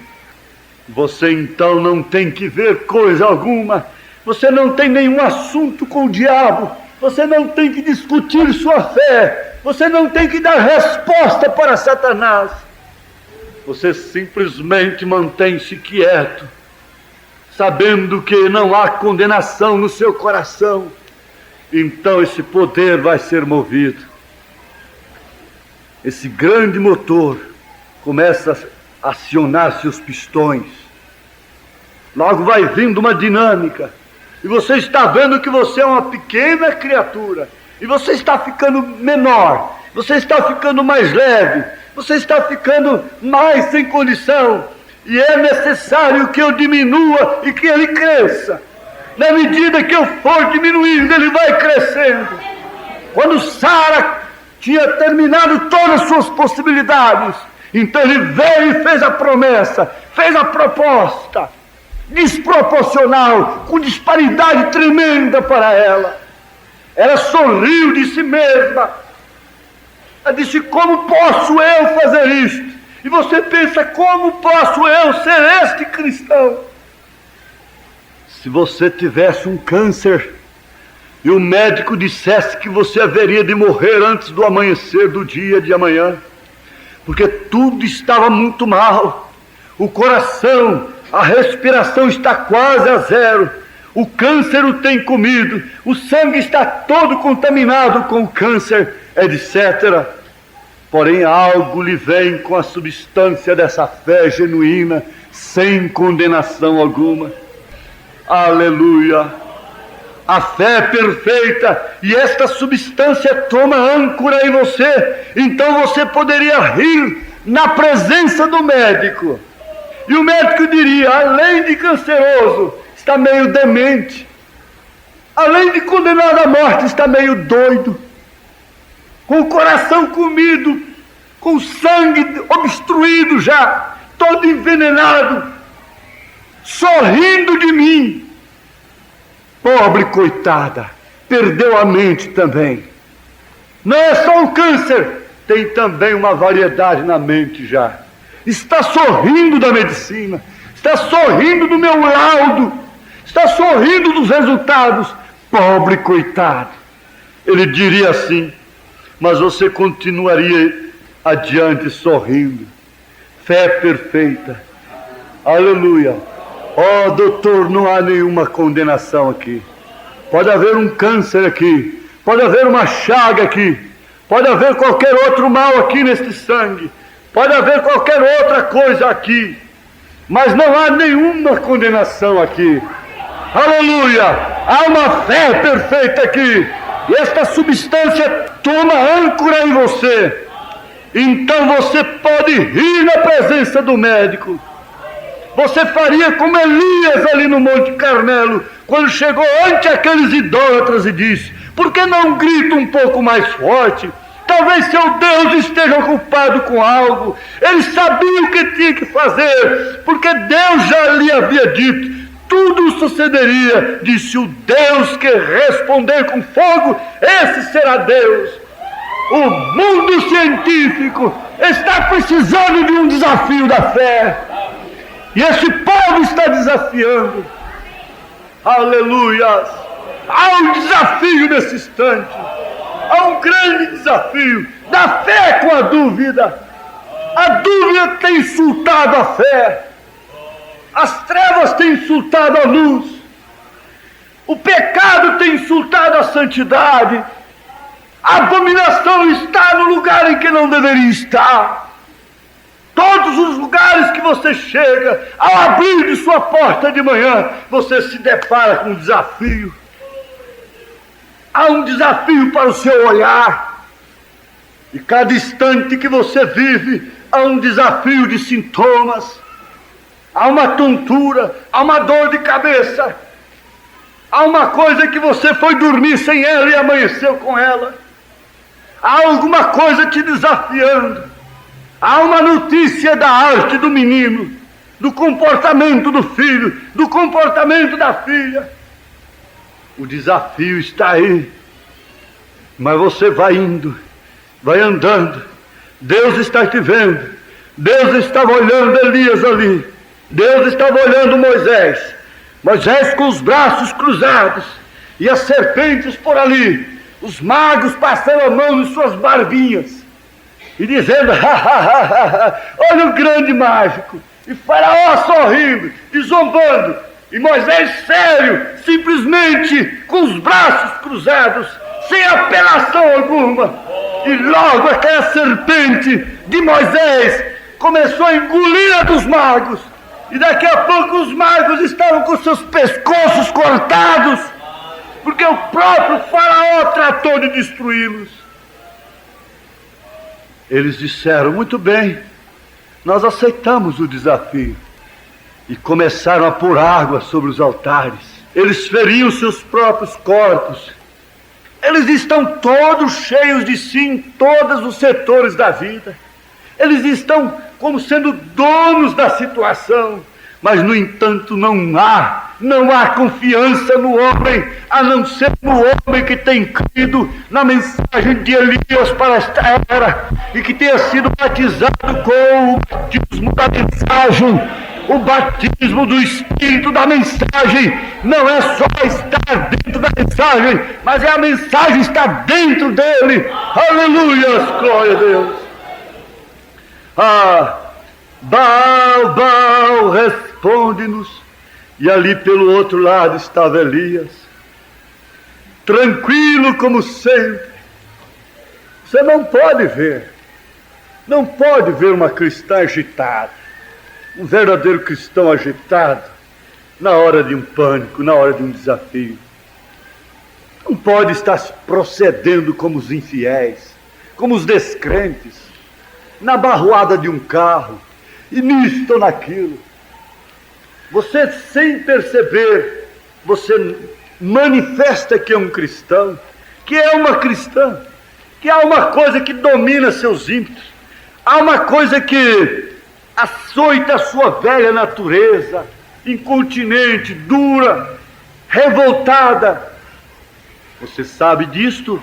Você então não tem que ver coisa alguma. Você não tem nenhum assunto com o diabo. Você não tem que discutir sua fé. Você não tem que dar resposta para Satanás. Você simplesmente mantém-se quieto, sabendo que não há condenação no seu coração. Então esse poder vai ser movido. Esse grande motor começa a acionar seus pistões. Logo vai vindo uma dinâmica. E você está vendo que você é uma pequena criatura. E você está ficando menor. Você está ficando mais leve. Você está ficando mais sem condição. E é necessário que eu diminua e que ele cresça. Na medida que eu for diminuindo, ele vai crescendo. Quando Sara tinha terminado todas as suas possibilidades, então ele veio e fez a promessa, fez a proposta desproporcional, com disparidade tremenda para ela. Ela sorriu de si mesma. Ela disse: como posso eu fazer isto? E você pensa: como posso eu ser este cristão? Se você tivesse um câncer e o médico dissesse que você haveria de morrer antes do amanhecer do dia de amanhã, porque tudo estava muito mal, o coração, a respiração está quase a zero, o câncer o tem comido, o sangue está todo contaminado com o câncer, etc. Porém algo lhe vem com a substância dessa fé genuína, sem condenação alguma. Aleluia! A fé é perfeita, e esta substância toma âncora em você. Então você poderia rir na presença do médico. E o médico diria: além de canceroso, está meio demente. Além de condenado à morte, está meio doido. Com o coração comido, com o sangue obstruído já, todo envenenado, sorrindo de mim. Pobre coitada, perdeu a mente também. Não é só o câncer, tem também uma variedade na mente já. Está sorrindo da medicina, está sorrindo do meu laudo, está sorrindo dos resultados. Pobre coitado. Ele diria assim, mas você continuaria adiante sorrindo. Fé perfeita. Aleluia. Doutor, não há nenhuma condenação aqui. Pode haver um câncer aqui, pode haver uma chaga aqui, pode haver qualquer outro mal aqui neste sangue, pode haver qualquer outra coisa aqui, mas não há nenhuma condenação aqui. Aleluia! Há uma fé perfeita aqui, e esta substância toma âncora em você. Então você pode rir na presença do médico. Você faria como Elias ali no Monte Carmelo, quando chegou ante aqueles idólatras e disse: por que não grita um pouco mais forte? Talvez seu Deus esteja ocupado com algo. Ele sabia o que tinha que fazer, porque Deus já lhe havia dito: tudo sucederia. Disse: o Deus que responder com fogo, esse será Deus. O mundo científico está precisando de um desafio da fé, e esse povo está desafiando. Aleluias! Há um desafio nesse instante, há um grande desafio da fé com a dúvida. A dúvida tem insultado a fé, as trevas têm insultado a luz, o pecado tem insultado a santidade, a abominação está no lugar em que não deveria estar. Todos os lugares que você chega, ao abrir de sua porta de manhã, você se depara com um desafio. Há um desafio para o seu olhar. E cada instante que você vive, há um desafio de sintomas. Há uma tontura, há uma dor de cabeça. Há uma coisa que você foi dormir sem ela e amanheceu com ela. Há alguma coisa te desafiando. Há uma notícia da arte do menino, do comportamento do filho, do comportamento da filha. O desafio está aí, mas você vai indo, vai andando. Deus está te vendo. Deus estava olhando Elias ali. Deus estava olhando Moisés. Moisés com os braços cruzados e as serpentes por ali. Os magos passando a mão em suas barbinhas e dizendo: olha o grande mágico. E Faraó sorrindo e zombando, e Moisés sério, simplesmente com os braços cruzados, sem apelação alguma. E logo aquela serpente de Moisés começou a engolir a dos magos, e daqui a pouco os magos estavam com seus pescoços cortados, porque o próprio Faraó tratou de destruí-los. Eles disseram: muito bem, nós aceitamos o desafio. E começaram a pôr água sobre os altares. Eles feriam seus próprios corpos. Eles estão todos cheios de si em todos os setores da vida. Eles estão como sendo donos da situação. Mas, no entanto, não há confiança no homem, a não ser no homem que tem crido na mensagem de Elias para esta era, e que tenha sido batizado com o batismo da mensagem. O batismo do Espírito da mensagem não é só estar dentro da mensagem, mas é a mensagem estar dentro dele. Aleluia, glória a Deus. Baal, responde-nos. E ali pelo outro lado estava Elias, tranquilo como sempre. Você não pode ver uma cristã agitada, um verdadeiro cristão agitado, na hora de um pânico, na hora de um desafio. Não pode estar procedendo como os infiéis, como os descrentes, na barroada de um carro, e nisto ou naquilo. Você, sem perceber, você manifesta que é um cristão, que é uma cristã, que há uma coisa que domina seus ímpetos, há uma coisa que açoita a sua velha natureza, incontinente, dura, revoltada. Você sabe disto?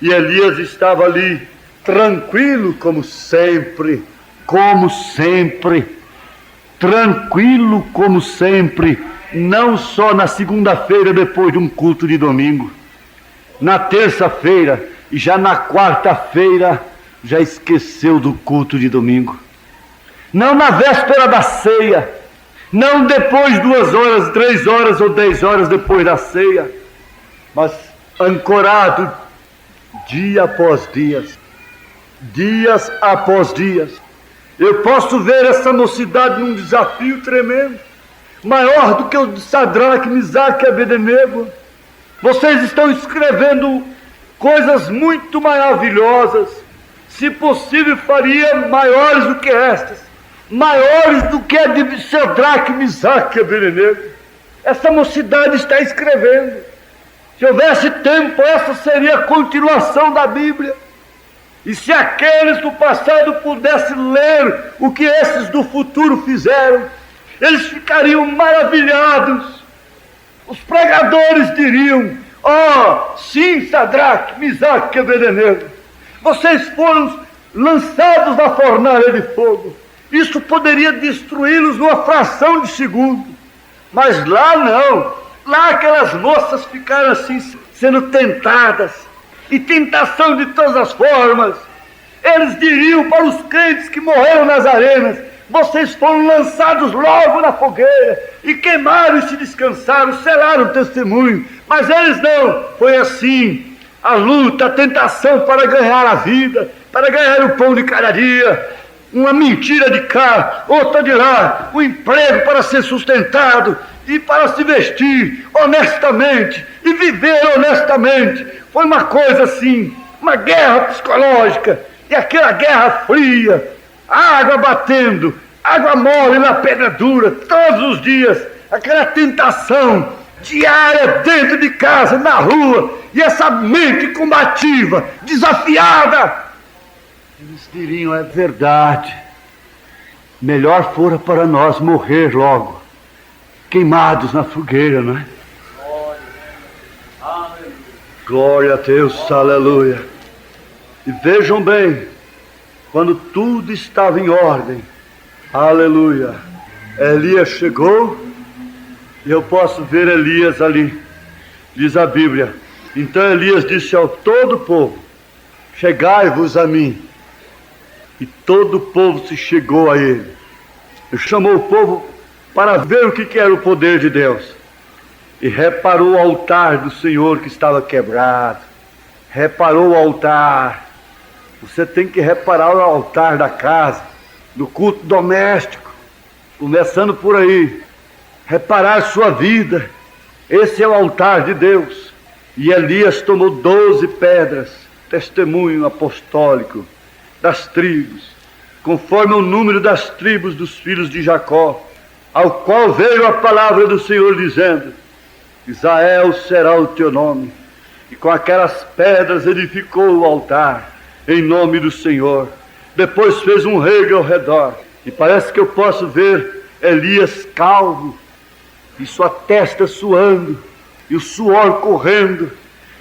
E Elias estava ali, tranquilo como sempre, tranquilo como sempre, não só na segunda-feira depois de um culto de domingo, na terça-feira e já na quarta-feira já esqueceu do culto de domingo, não na véspera da ceia, não depois 2 horas, 3 horas ou 10 horas depois da ceia, mas ancorado dia após dias após dias. Eu posso ver essa mocidade num desafio tremendo, maior do que o de Sadraque, Misaque e Abednego. Vocês estão escrevendo coisas muito maravilhosas, se possível faria maiores do que estas, maiores do que a de Sadraque, Misaque e Abednego. Essa mocidade está escrevendo. Se houvesse tempo, essa seria a continuação da Bíblia. E se aqueles do passado pudessem ler o que esses do futuro fizeram, eles ficariam maravilhados. Os pregadores diriam: ó, sim, Sadraque, Misaque e Abednego, vocês foram lançados na fornalha de fogo. Isso poderia destruí-los numa fração de segundo. Mas lá não. Lá aquelas moças ficaram assim, sendo tentadas, e tentação de todas as formas. Eles diriam para os crentes que morreram nas arenas: vocês foram lançados logo na fogueira, e queimaram e se descansaram, selaram o testemunho. Mas eles não. Foi assim, a luta, a tentação para ganhar a vida, para ganhar o pão de cada dia. Uma mentira de cá, outra de lá, um emprego para ser sustentado e para se vestir honestamente e viver honestamente. Foi uma coisa assim, uma guerra psicológica, e aquela guerra fria, água batendo, água mole na pedra dura, todos os dias, aquela tentação diária dentro de casa, na rua, e essa mente combativa, desafiada. Eles diriam: é verdade, melhor fora para nós morrer logo, queimados na fogueira, não é? Glória a Deus, aleluia. E vejam bem, quando tudo estava em ordem, aleluia, Elias chegou, e eu posso ver Elias ali, diz a Bíblia. Então Elias disse ao todo o povo: chegai-vos a mim. E todo o povo se chegou a ele. Ele chamou o povo para ver o que era o poder de Deus. E reparou o altar do Senhor que estava quebrado. Reparou o altar. Você tem que reparar o altar da casa, do culto doméstico, começando por aí. Reparar sua vida. Esse é o altar de Deus. E Elias tomou 12 pedras, testemunho apostólico das tribos, conforme o número das tribos dos filhos de Jacó, ao qual veio a palavra do Senhor dizendo: Israel será o teu nome. E com aquelas pedras edificou o altar em nome do Senhor. Depois fez um rego ao redor, e parece que eu posso ver Elias calvo, e sua testa suando, e o suor correndo,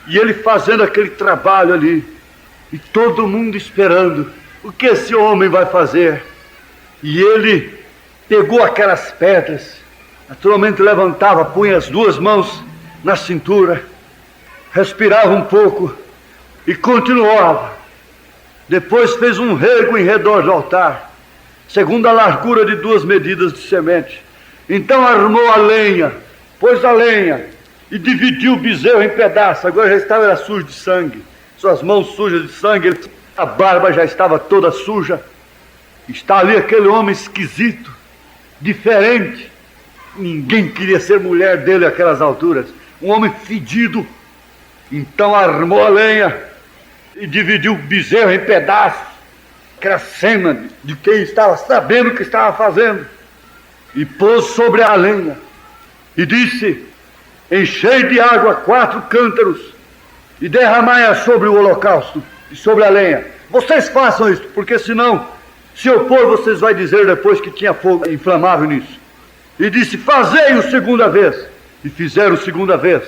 e ele fazendo aquele trabalho ali, e todo mundo esperando o que esse homem vai fazer. E ele pegou aquelas pedras, naturalmente levantava, punha as duas mãos na cintura, respirava um pouco e continuava. Depois fez um rego em redor do altar, segundo a largura de 2 medidas de semente. Então armou a lenha, pôs a lenha e dividiu o bezerro em pedaços. Agora já estava sujo de sangue, suas mãos sujas de sangue, a barba já estava toda suja. Está ali aquele homem esquisito, diferente. Ninguém queria ser mulher dele àquelas alturas. Um homem fedido. Então armou a lenha e dividiu o bezerro em pedaços. Aquela cena de quem estava sabendo o que estava fazendo. E pôs sobre a lenha e disse: enchei de água 4 cântaros e derramai-a sobre o holocausto e sobre a lenha. Vocês façam isso, porque senão, se eu pôr, vocês vão dizer depois que tinha fogo inflamável nisso. E disse: fazei-o 2ª vez. E fizeram 2ª vez.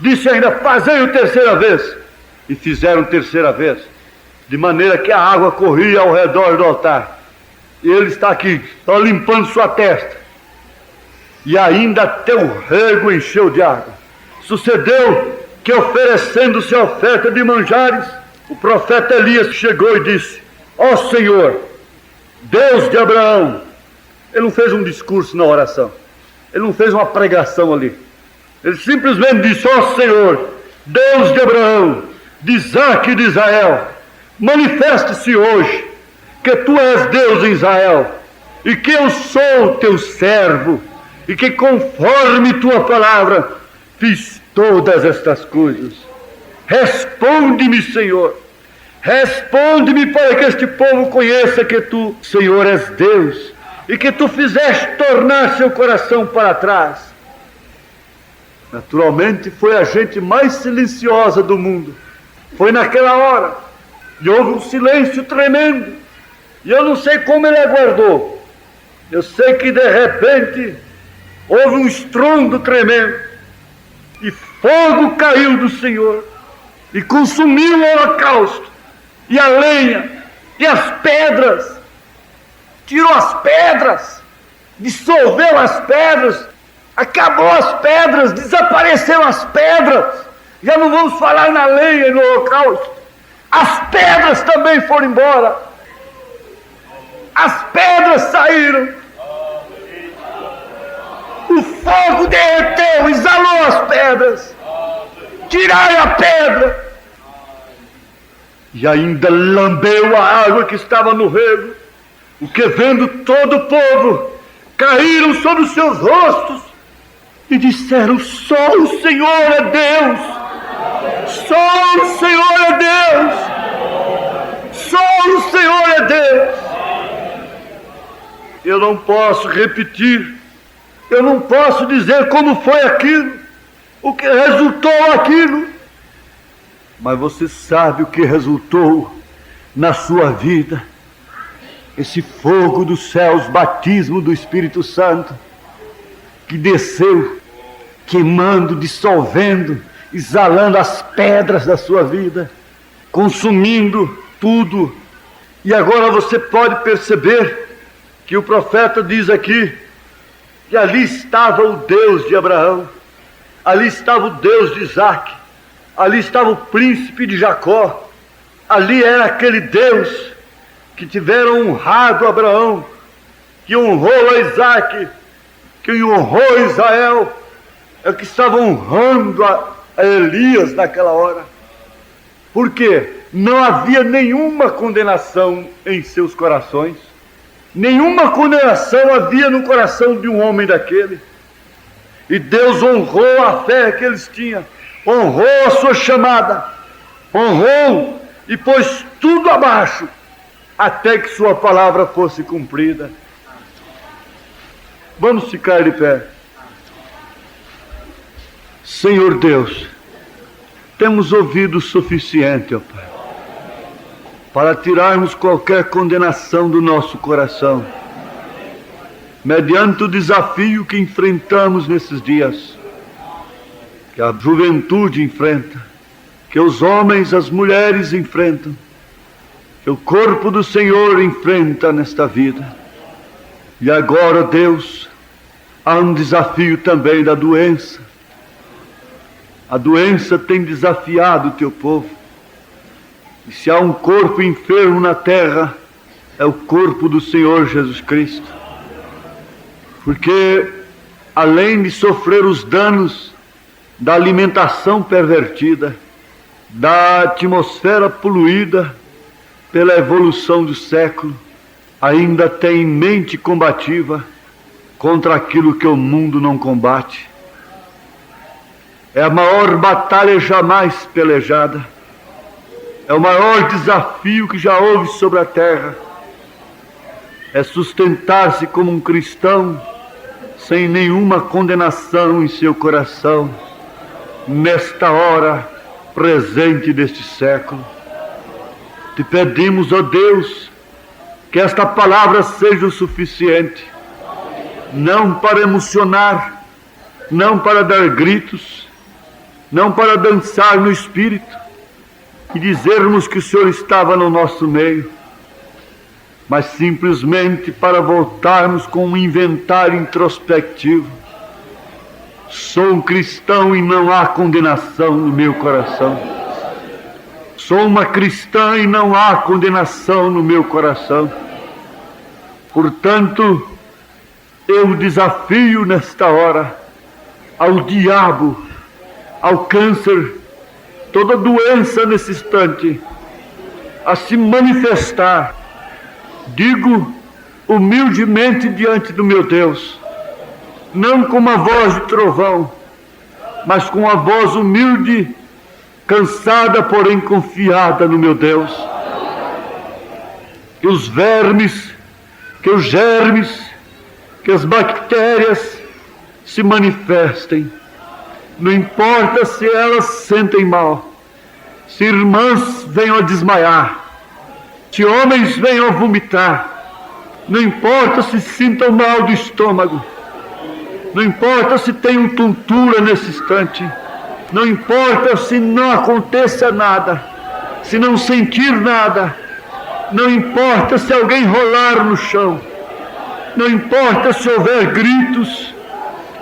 Disse ainda: fazei-o 3ª vez. E fizeram 3ª vez. De maneira que a água corria ao redor do altar. E ele está aqui, só limpando sua testa. E ainda até o rego encheu de água. Sucedeu que, oferecendo-se a oferta de manjares, o profeta Elias chegou e disse: ó Senhor, Deus de Abraão. Ele não fez um discurso na oração, ele não fez uma pregação ali. Ele simplesmente disse: ó Senhor, Deus de Abraão, de Isaque e de Israel, manifeste-se hoje que tu és Deus em Israel, e que eu sou teu servo, e que conforme tua palavra fiz todas estas coisas. Responde-me, Senhor, responde-me para que este povo conheça que tu, Senhor, és Deus, e que tu fizeste tornar seu coração para trás. Naturalmente foi a gente mais silenciosa do mundo. Foi naquela hora, e houve um silêncio tremendo, e eu não sei como ele aguardou. Eu sei que de repente houve um estrondo tremendo, e fogo caiu do Senhor, e consumiu o holocausto, e a lenha, e as pedras, tirou as pedras, dissolveu as pedras, acabou as pedras, desapareceram as pedras. Já não vamos falar na lenha e no holocausto. As pedras também foram embora. As pedras saíram. O fogo derreteu, exalou as pedras. Tirai a pedra. E ainda lambeu a água que estava no rego. O que, vendo todo o povo, caíram sobre os seus rostos e disseram: só o Senhor é Deus, só o Senhor é Deus, só o Senhor é Deus. Eu não posso repetir, eu não posso dizer como foi aquilo, o que resultou aquilo, mas você sabe o que resultou na sua vida. Esse fogo dos céus, batismo do Espírito Santo, que desceu, queimando, dissolvendo, exalando as pedras da sua vida, consumindo tudo. E agora você pode perceber que o profeta diz aqui que ali estava o Deus de Abraão, ali estava o Deus de Isaque, ali estava o príncipe de Jacó, ali era aquele Deus que tiveram honrado Abraão, que honrou a Isaque, que honrou Israel, é o que estava honrando a Elias naquela hora. Por quê? Não havia nenhuma condenação em seus corações, nenhuma condenação havia no coração de um homem daquele, e Deus honrou a fé que eles tinham, honrou a sua chamada, honrou e pôs tudo abaixo, até que sua palavra fosse cumprida. Vamos ficar de pé. Senhor Deus, temos ouvido o suficiente, ó Pai, para tirarmos qualquer condenação do nosso coração, mediante o desafio que enfrentamos nesses dias, que a juventude enfrenta, que os homens, as mulheres enfrentam, que o corpo do Senhor enfrenta nesta vida. E agora, Deus, há um desafio também da doença. A doença tem desafiado o teu povo. E se há um corpo enfermo na terra, é o corpo do Senhor Jesus Cristo. Porque, além de sofrer os danos da alimentação pervertida, da atmosfera poluída pela evolução do século, ainda tem mente combativa contra aquilo que o mundo não combate. É a maior batalha jamais pelejada, é o maior desafio que já houve sobre a terra, é sustentar-se como um cristão sem nenhuma condenação em seu coração, nesta hora presente deste século. Te pedimos, ó Deus, que esta palavra seja o suficiente, não para emocionar, não para dar gritos, não para dançar no espírito e dizermos que o Senhor estava no nosso meio, mas simplesmente para voltarmos com um inventário introspectivo. Sou um cristão e não há condenação no meu coração. Sou uma cristã e não há condenação no meu coração. Portanto, eu desafio nesta hora ao diabo, ao câncer, toda doença nesse instante a se manifestar. Digo humildemente diante do meu Deus, não com uma voz de trovão, mas com uma voz humilde, cansada, porém confiada no meu Deus. Que os vermes, que os germes, que as bactérias se manifestem. Não importa se elas sentem mal, se irmãs venham a desmaiar, se homens venham a vomitar, não importa se sintam mal do estômago, não importa se tenham tontura nesse instante, não importa se não aconteça nada, se não sentir nada, não importa se alguém rolar no chão, não importa se houver gritos,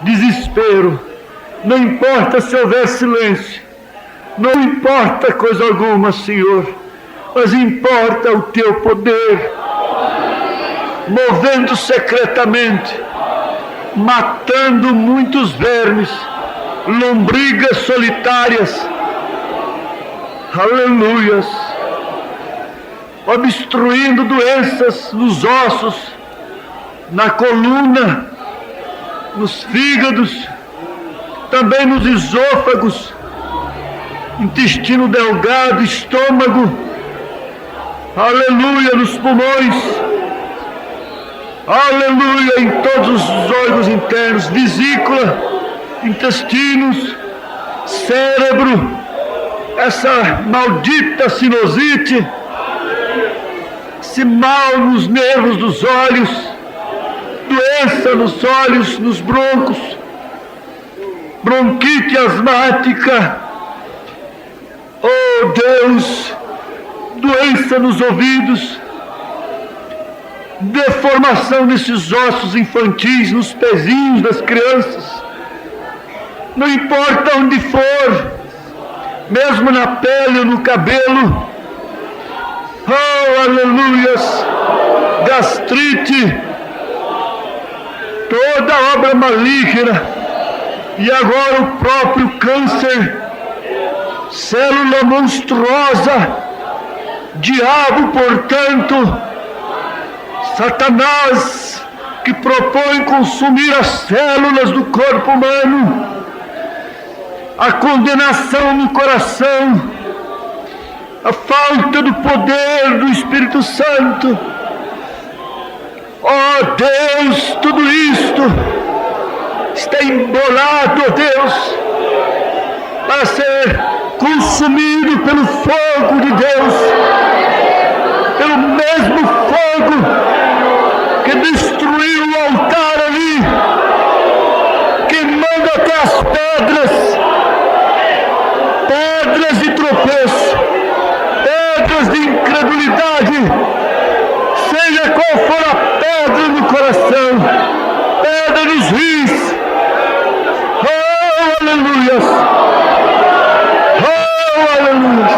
desespero, não importa se houver silêncio, não importa coisa alguma, Senhor, mas importa o Teu poder, movendo secretamente, matando muitos vermes, lombrigas solitárias, aleluias, obstruindo doenças nos ossos, na coluna, nos fígados, também nos esôfagos, intestino delgado, estômago, aleluia, nos pulmões, aleluia, em todos os órgãos internos, vesícula, intestinos, cérebro, essa maldita sinusite, esse mal nos nervos dos olhos, doença nos olhos, nos broncos, bronquite asmática, oh Deus, doença nos ouvidos, deformação nesses ossos infantis, nos pezinhos das crianças, não importa onde for, mesmo na pele ou no cabelo, oh aleluias, gastrite, toda obra maligna, e agora o próprio câncer, célula monstruosa, diabo, portanto, Satanás, que propõe consumir as células do corpo humano, a condenação no coração, a falta do poder do Espírito Santo. Oh Deus, tudo isto está embolado, oh Deus, para ser consumido pelo fogo de Deus, pelo mesmo fogo que destruiu o altar ali, queimando até as pedras de tropeço, pedras de incredulidade, seja qual for a pedra no coração, pedra nos rins, oh aleluias, oh aleluias.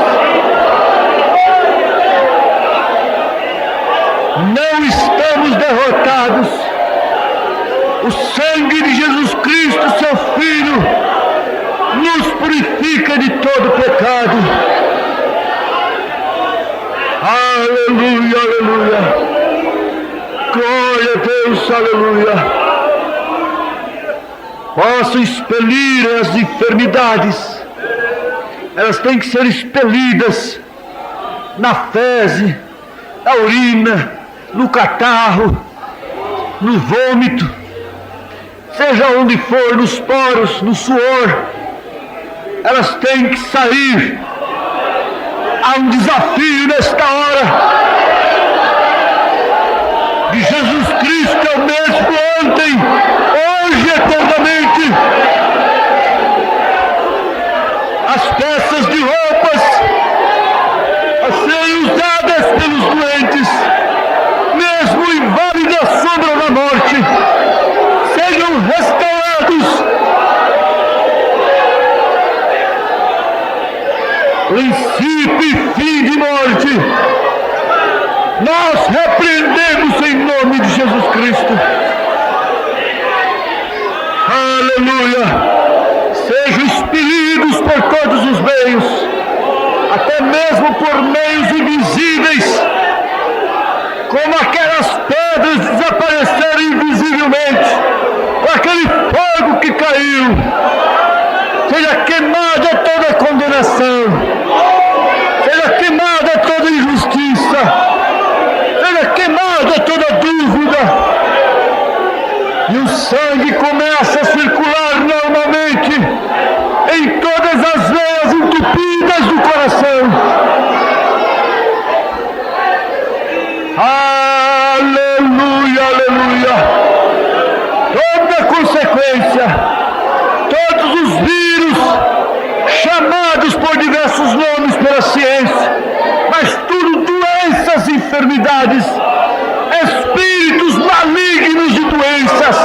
Não estamos derrotados. O sangue de Jesus Cristo, seu Filho, nos purifica de todo pecado. Aleluia, aleluia. Glória a Deus, aleluia. Posso expelir as enfermidades. Elas têm que ser expelidas na fezes, na urina, no catarro, no vômito, seja onde for, nos poros, no suor, elas têm que sair. Há um desafio nesta hora, de Jesus Cristo é o mesmo ontem, hoje e eternamente. As peças de roupas a serem usadas pelos doentes, mesmo inválidos à sombra da morte, sejam restaurados. Princípio e fim de morte, nós repreendemos em nome de Jesus Cristo. Aleluia. Sejam expelidos por todos os meios até mesmo por meios invisíveis, como aquelas pedras desapareceram invisivelmente, com aquele fogo que caiu, seja queimada toda condenação, seja queimada toda injustiça, seja queimada toda dúvida, e o sangue começa a circular normalmente em todas as veias entupidas do coração. Aleluia, aleluia. Toda consequência, todos os vírus, chamados por diversos nomes pela ciência, mas tudo doenças e enfermidades, espíritos malignos de doenças.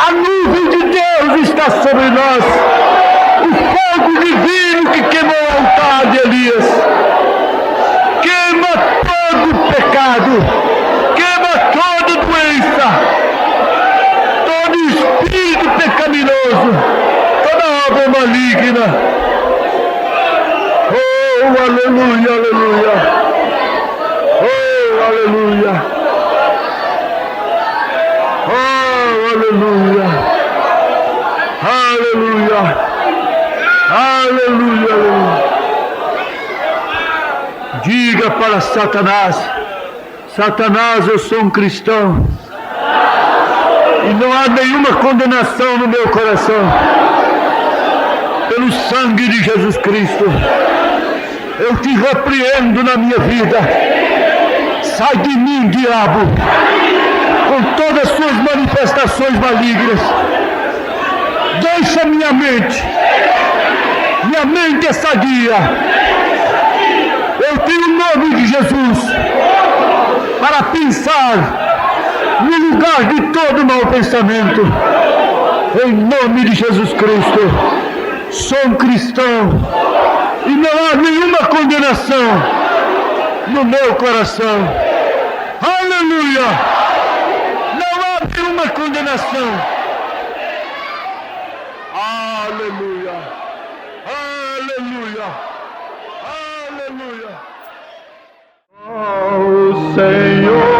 A nuvem de Deus está sobre nós, o fogo divino que queimou o altar de Elias, queima todo pecado, queima toda doença, todo espírito pecaminoso, toda obra maligna. Oh, aleluia, aleluia. Oh, aleluia. Oh, aleluia. Aleluia. Aleluia, aleluia. Diga para Satanás: Satanás, eu sou um cristão e não há nenhuma condenação no meu coração. Pelo sangue de Jesus Cristo, eu te repreendo na minha vida. Sai de mim, diabo, com todas as suas manifestações malignas. Deixa minha mente é sadia. Eu tenho o nome de Jesus para pensar no lugar de todo mau pensamento. Em nome de Jesus Cristo, sou um cristão e não há nenhuma condenação no meu coração. Aleluia! Não há nenhuma condenação. Aleluia! Aleluia! Aleluia! Oh, Senhor.